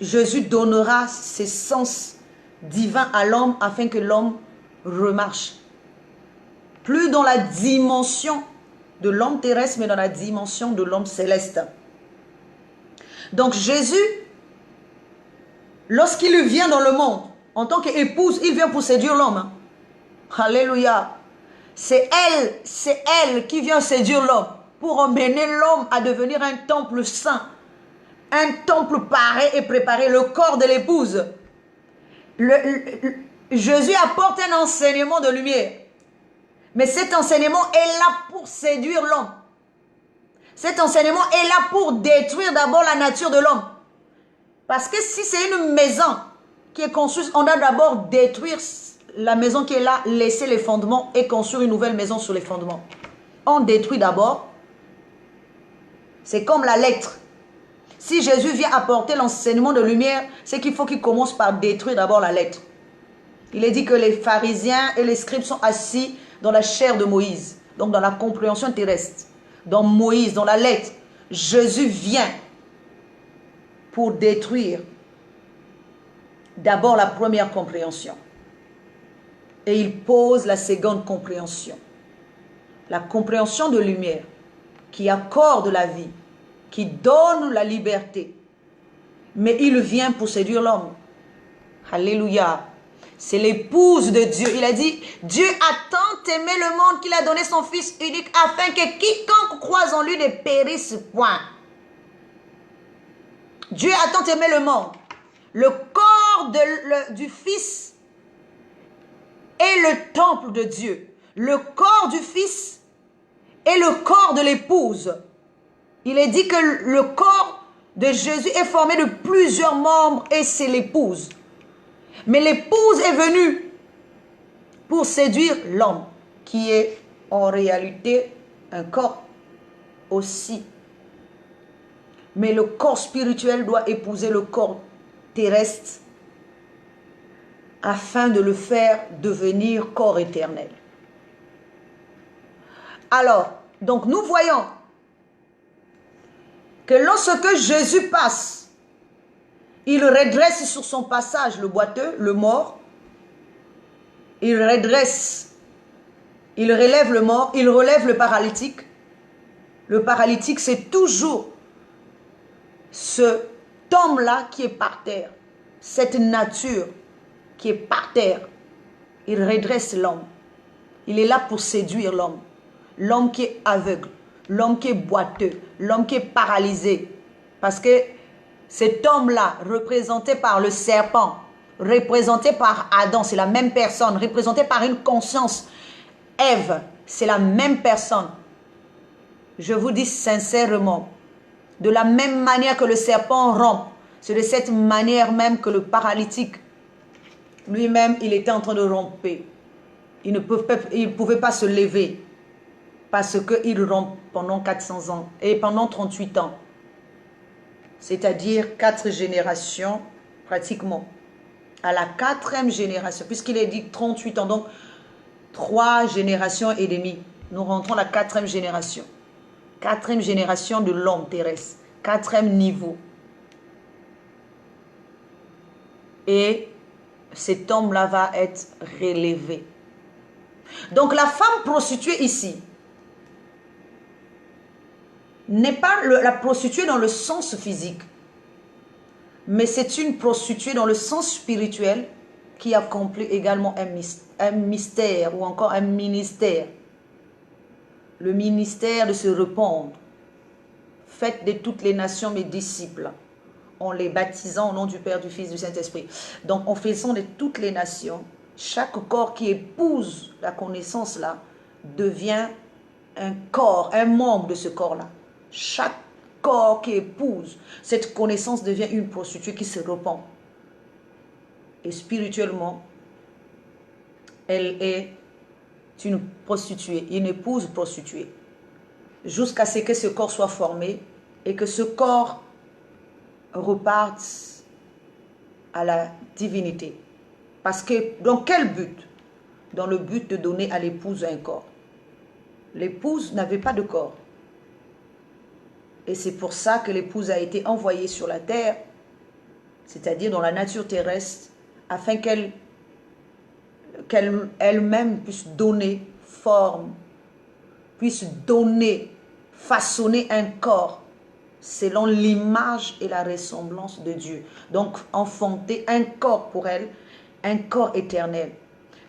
Jésus donnera ses sens divins à l'homme afin que l'homme remarche. Plus dans la dimension de l'homme terrestre, mais dans la dimension de l'homme céleste. Donc Jésus, lorsqu'il vient dans le monde, en tant qu'épouse, il vient pour séduire l'homme. Alléluia. C'est elle qui vient séduire l'homme, pour emmener l'homme à devenir un temple saint, un temple paré et préparé, le corps de l'épouse. Jésus apporte un enseignement de lumière. Mais cet enseignement est là pour séduire l'homme. Cet enseignement est là pour détruire d'abord la nature de l'homme. Parce que si c'est une maison qui est construite, on doit d'abord détruire la maison qui est là, laisser les fondements et construire une nouvelle maison sur les fondements. On détruit d'abord. C'est comme la lettre. Si Jésus vient apporter l'enseignement de lumière, c'est qu'il faut qu'il commence par détruire d'abord la lettre. Il est dit que les pharisiens et les scribes sont assis dans la chair de Moïse, donc dans la compréhension terrestre, dans Moïse, dans la lettre. Jésus vient pour détruire d'abord la première compréhension. Et il pose la seconde compréhension. La compréhension de lumière qui accorde la vie, qui donne la liberté. Mais il vient pour séduire l'homme. Alléluia. C'est l'épouse de Dieu. Il a dit, Dieu a tant aimé le monde qu'il a donné son Fils unique afin que quiconque croise en lui ne périsse point. Dieu a tant aimé le monde. Le corps du Fils est le temple de Dieu. Le corps du Fils est le corps de l'épouse. Il est dit que le corps de Jésus est formé de plusieurs membres et c'est l'épouse. Mais l'épouse est venue pour séduire l'homme, qui est en réalité un corps aussi. Mais le corps spirituel doit épouser le corps terrestre afin de le faire devenir corps éternel. Alors, donc nous voyons que lorsque Jésus passe, il redresse sur son passage le boiteux, le mort. Il redresse, il relève le mort, il relève le paralytique. Le paralytique, c'est toujours ce homme-là qui est par terre, cette nature qui est par terre. Il redresse l'homme. Il est là pour séduire l'homme. L'homme qui est aveugle, l'homme qui est boiteux, l'homme qui est paralysé. Parce que cet homme-là, représenté par le serpent, représenté par Adam, c'est la même personne, représenté par une conscience, Ève, c'est la même personne. Je vous dis sincèrement, de la même manière que le serpent rompt, c'est de cette manière même que le paralytique, lui-même, il était en train de romper. Il ne pouvait pas se lever parce qu'il rompt pendant 400 ans et pendant 38 ans. C'est-à-dire 4 générations pratiquement. À la 4e génération, puisqu'il est dit 38 ans, donc 3 générations et demie. Nous rentrons à la 4e génération. 4e génération de l'homme terrestre. 4e niveau. Et cet homme-là va être relevé. Donc la femme prostituée ici, n'est pas la prostituée dans le sens physique, mais c'est une prostituée dans le sens spirituel qui accomplit également un mystère ou encore un ministère. Le ministère de se répandre. Faites de toutes les nations mes disciples, en les baptisant au nom du Père, du Fils, du Saint-Esprit. Donc en faisant de toutes les nations, chaque corps qui épouse la connaissance là devient un corps, un membre de ce corps-là. Chaque corps qui épouse cette connaissance devient une prostituée qui se repent. Et spirituellement, elle est une prostituée, une épouse prostituée. Jusqu'à ce que ce corps soit formé et que ce corps reparte à la divinité. Parce que, dans quel but? Dans le but de donner à l'épouse un corps. L'épouse n'avait pas de corps. Et c'est pour ça que l'épouse a été envoyée sur la terre, c'est-à-dire dans la nature terrestre, afin qu'elle-même puisse donner forme, puisse donner, façonner un corps selon l'image et la ressemblance de Dieu. Donc, enfanter un corps pour elle, un corps éternel.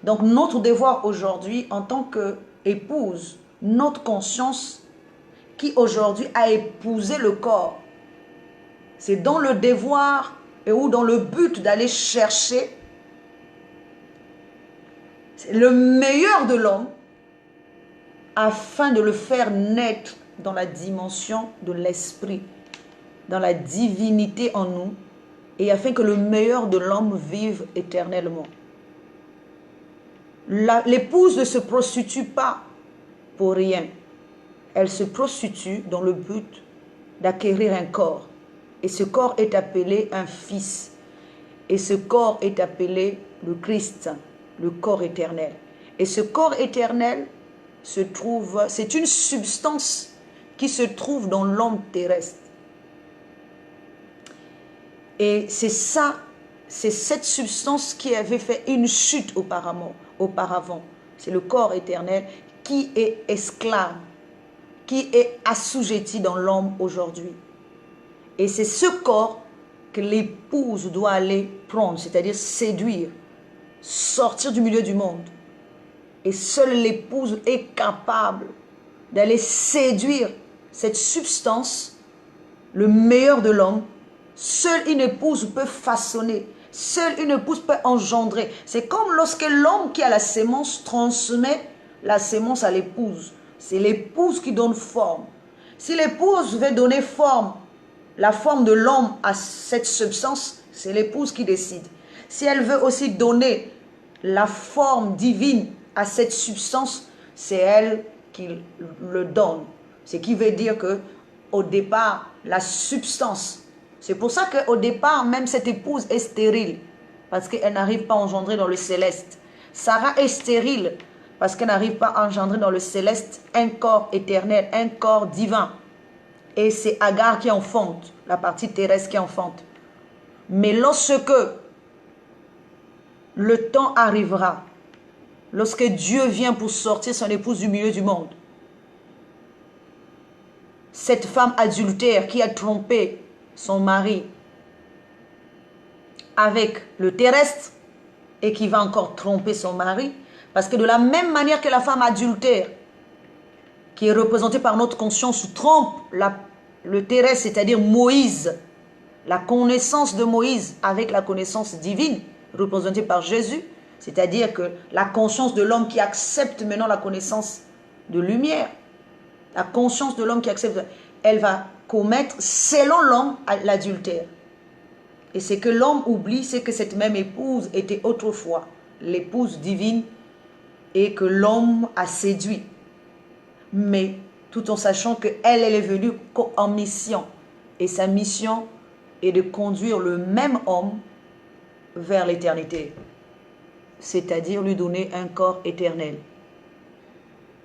Donc, notre devoir aujourd'hui, en tant qu'épouse, notre conscience qui aujourd'hui a épousé le corps, c'est dans le devoir et ou dans le but d'aller chercher le meilleur de l'homme afin de le faire naître dans la dimension de l'esprit, dans la divinité en nous, et afin que le meilleur de l'homme vive éternellement. L'épouse ne se prostitue pas pour rien. Elle se prostitue dans le but d'acquérir un corps. Et ce corps est appelé un fils. Et ce corps est appelé le Christ, le corps éternel. Et ce corps éternel se trouve, c'est une substance qui se trouve dans l'homme terrestre. Et c'est ça, c'est cette substance qui avait fait une chute auparavant. C'est le corps éternel qui est esclave, qui est assujetti dans l'homme aujourd'hui. Et c'est ce corps que l'épouse doit aller prendre, c'est-à-dire séduire, sortir du milieu du monde. Et seule l'épouse est capable d'aller séduire cette substance, le meilleur de l'homme. Seule une épouse peut façonner, seule une épouse peut engendrer. C'est comme lorsque l'homme qui a la sémence transmet la sémence à l'épouse. C'est l'épouse qui donne forme. Si l'épouse veut donner forme, la forme de l'homme à cette substance, c'est l'épouse qui décide. Si elle veut aussi donner la forme divine à cette substance, c'est elle qui le donne. Ce qui veut dire que au départ, la substance, c'est pour ça qu'au départ, même cette épouse est stérile, parce qu'elle n'arrive pas à engendrer dans le céleste. Sarah est stérile, parce qu'elle n'arrive pas à engendrer dans le céleste un corps éternel, un corps divin. Et c'est Agar qui enfante, la partie terrestre qui enfante. Mais lorsque le temps arrivera, lorsque Dieu vient pour sortir son épouse du milieu du monde, cette femme adultère qui a trompé son mari avec le terrestre et qui va encore tromper son mari, parce que de la même manière que la femme adultère, qui est représentée par notre conscience, trompe le terrestre, c'est-à-dire Moïse, la connaissance de Moïse avec la connaissance divine, représentée par Jésus, c'est-à-dire que la conscience de l'homme qui accepte maintenant la connaissance de lumière, la conscience de l'homme qui accepte, elle va commettre selon l'homme l'adultère. Et ce que l'homme oublie, c'est que cette même épouse était autrefois l'épouse divine et que l'homme a séduit. Mais tout en sachant qu'elle est venue en mission. Et sa mission est de conduire le même homme vers l'éternité. C'est-à-dire lui donner un corps éternel.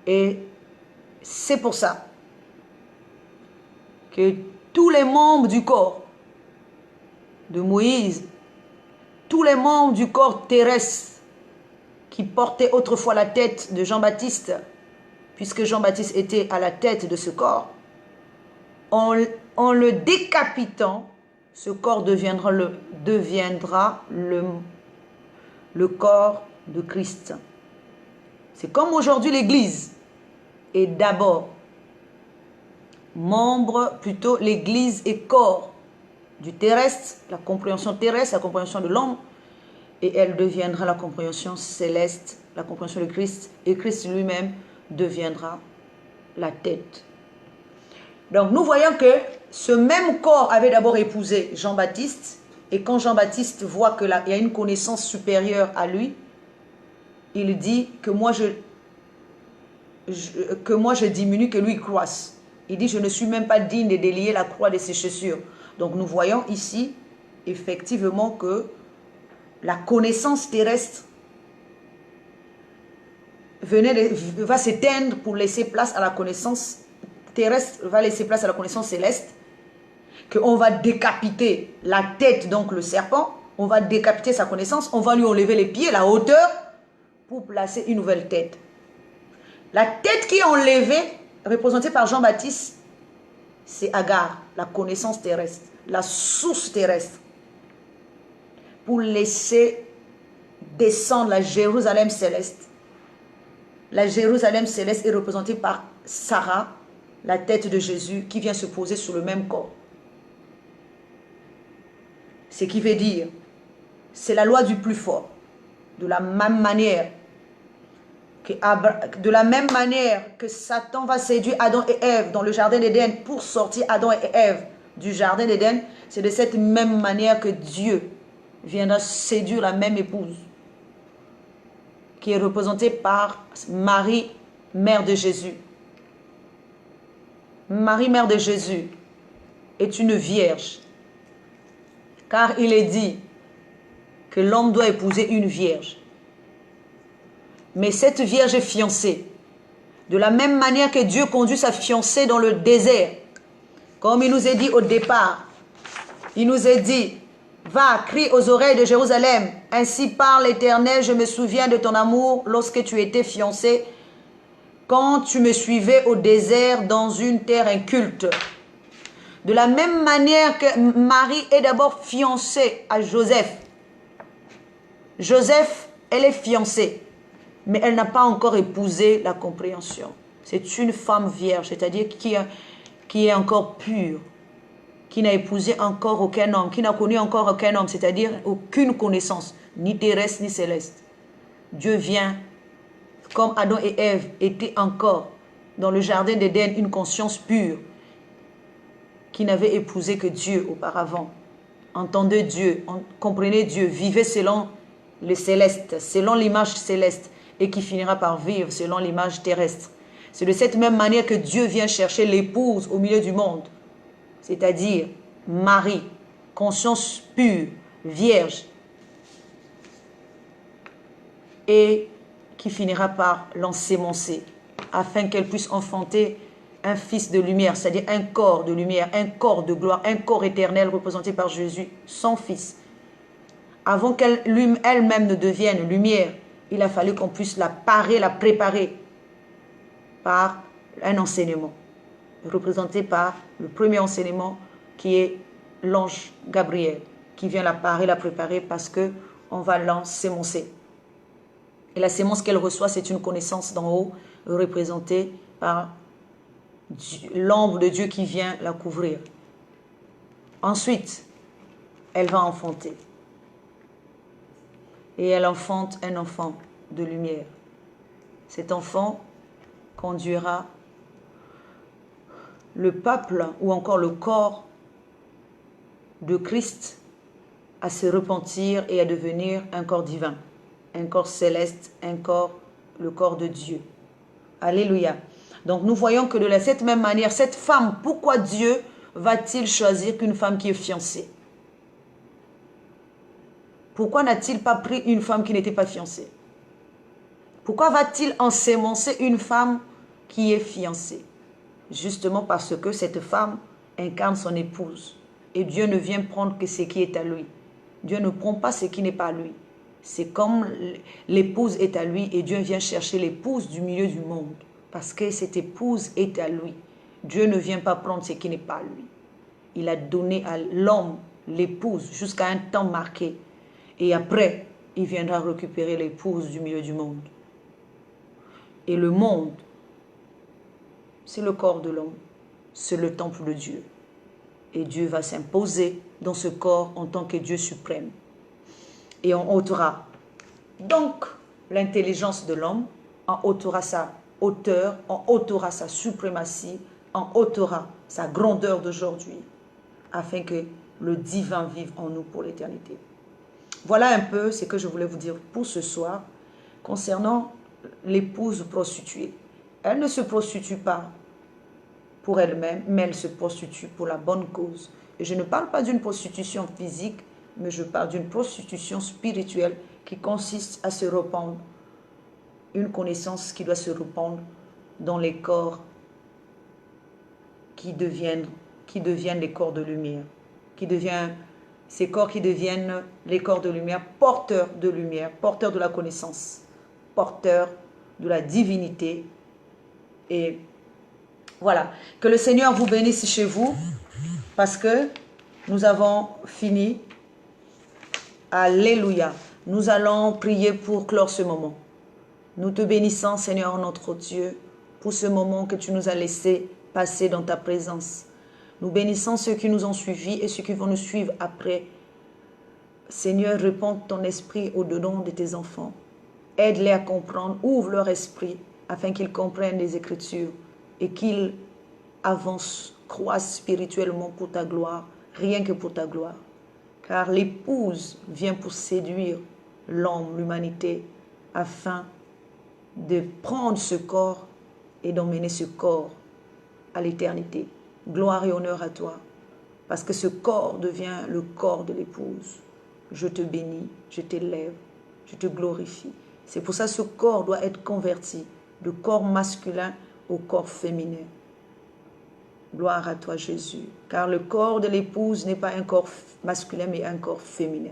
Et c'est pour ça que tous les membres du corps de Moïse, tous les membres du corps terrestre qui portaient autrefois la tête de Jean-Baptiste, puisque Jean-Baptiste était à la tête de ce corps, en le décapitant, ce corps deviendra le corps de Christ. C'est comme aujourd'hui l'Église est d'abord membre, plutôt l'Église est corps du terrestre, la compréhension terrestre, la compréhension de l'homme, et elle deviendra la compréhension céleste, la compréhension de Christ, et Christ lui-même deviendra la tête. Donc nous voyons que ce même corps avait d'abord épousé Jean-Baptiste, et quand Jean-Baptiste voit qu'il y a une connaissance supérieure à lui, il dit que moi je diminue, que lui croisse. Il dit, je ne suis même pas digne de délier la croix de ses chaussures. Donc nous voyons ici, effectivement, que la connaissance terrestre va s'éteindre pour laisser place à la connaissance terrestre, va laisser place à la connaissance céleste, qu'on va décapiter la tête, donc le serpent, on va décapiter sa connaissance, on va lui enlever les pieds, la hauteur, pour placer une nouvelle tête. La tête qui est enlevée, représentée par Jean-Baptiste, c'est Agar, la connaissance terrestre, la source terrestre, pour laisser descendre la Jérusalem céleste. La Jérusalem céleste est représentée par Sarah, la tête de Jésus, qui vient se poser sur le même corps. Ce qui veut dire, c'est la loi du plus fort. De la même manière que Satan va séduire Adam et Ève dans le jardin d'Éden pour sortir Adam et Ève du jardin d'Éden, c'est de cette même manière que Dieu viendra séduire la même épouse, qui est représentée par Marie, mère de Jésus. Marie, mère de Jésus, est une vierge, car il est dit que l'homme doit épouser une vierge. Mais cette vierge est fiancée. De la même manière que Dieu conduit sa fiancée dans le désert, comme il nous est dit au départ, il nous est dit, va, crie aux oreilles de Jérusalem, ainsi parle l'Éternel, je me souviens de ton amour lorsque tu étais fiancé, quand tu me suivais au désert dans une terre inculte. De la même manière que Marie est d'abord fiancée à Joseph. Joseph, elle est fiancée, mais elle n'a pas encore épousé la compréhension. C'est une femme vierge, c'est-à-dire qui est encore pure, qui n'a épousé encore aucun homme, qui n'a connu encore aucun homme, c'est-à-dire aucune connaissance, ni terrestre ni céleste. Dieu vient, comme Adam et Ève étaient encore dans le jardin d'Éden, une conscience pure, qui n'avait épousé que Dieu auparavant, entendait Dieu, comprenait Dieu, vivait selon le céleste, selon l'image céleste, et qui finira par vivre selon l'image terrestre. C'est de cette même manière que Dieu vient chercher l'épouse au milieu du monde, c'est-à-dire Marie, conscience pure, vierge, et qui finira par l'ensémencer, afin qu'elle puisse enfanter un fils de lumière, c'est-à-dire un corps de lumière, un corps de gloire, un corps éternel représenté par Jésus, son fils. Avant qu'elle-même ne devienne lumière, il a fallu qu'on puisse la parer, la préparer par un enseignement, représenté par le premier enseignement qui est l'ange Gabriel, qui vient la parer, la préparer parce qu'on va l'ensémencer. Et la sémence qu'elle reçoit, c'est une connaissance d'en haut, représentée par l'ombre de Dieu qui vient la couvrir. Ensuite, elle va enfanter. Et elle enfante un enfant de lumière. Cet enfant conduira le peuple ou encore le corps de Christ à se repentir et à devenir un corps divin, un corps céleste, le corps de Dieu. Alléluia. Donc nous voyons que de cette même manière, cette femme, pourquoi Dieu va-t-il choisir qu'une femme qui est fiancée? Pourquoi n'a-t-il pas pris une femme qui n'était pas fiancée? Pourquoi va-t-il ensémencer une femme qui est fiancée? Justement parce que cette femme incarne son épouse. Et Dieu ne vient prendre que ce qui est à lui. Dieu ne prend pas ce qui n'est pas à lui. C'est comme l'épouse est à lui et Dieu vient chercher l'épouse du milieu du monde. Parce que cette épouse est à lui. Dieu ne vient pas prendre ce qui n'est pas lui. Il a donné à l'homme l'épouse jusqu'à un temps marqué. Et après, il viendra récupérer l'épouse du milieu du monde. Et le monde, c'est le corps de l'homme. C'est le temple de Dieu. Et Dieu va s'imposer dans ce corps en tant que Dieu suprême. Et on ôtera donc l'intelligence de l'homme, on ôtera sa hauteur, on ôtera sa suprématie, on ôtera sa grandeur d'aujourd'hui, afin que le divin vive en nous pour l'éternité. Voilà un peu ce que je voulais vous dire pour ce soir concernant l'épouse prostituée. Elle ne se prostitue pas pour elle-même, mais elle se prostitue pour la bonne cause. Et je ne parle pas d'une prostitution physique, mais je parle d'une prostitution spirituelle qui consiste à se répandre, une connaissance qui doit se répandre dans les corps qui deviennent les corps de lumière, ces corps qui deviennent les corps de lumière, porteurs de la connaissance, porteurs de la divinité. Et voilà, que le Seigneur vous bénisse chez vous, parce que nous avons fini. Alléluia. Nous allons prier pour clore ce moment. Nous te bénissons, Seigneur notre Dieu, pour ce moment que tu nous as laissé passer dans ta présence. Nous bénissons ceux qui nous ont suivis et ceux qui vont nous suivre après. Seigneur, répands ton esprit au-dedans de tes enfants. Aide-les à comprendre, ouvre leur esprit afin qu'ils comprennent les Écritures et qu'ils avancent, croissent spirituellement pour ta gloire, rien que pour ta gloire. Car l'épouse vient pour séduire l'homme, l'humanité, afin de prendre ce corps et d'emmener ce corps à l'éternité. Gloire et honneur à toi, parce que ce corps devient le corps de l'épouse. Je te bénis, je t'élève, je te glorifie. C'est pour ça que ce corps doit être converti de corps masculin au corps féminin. Gloire à toi, Jésus. Car le corps de l'épouse n'est pas un corps masculin, mais un corps féminin.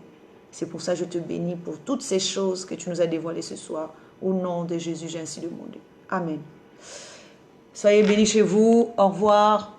C'est pour ça que je te bénis pour toutes ces choses que tu nous as dévoilées ce soir. Au nom de Jésus, j'ai ainsi demandé. Amen. Soyez bénis chez vous. Au revoir.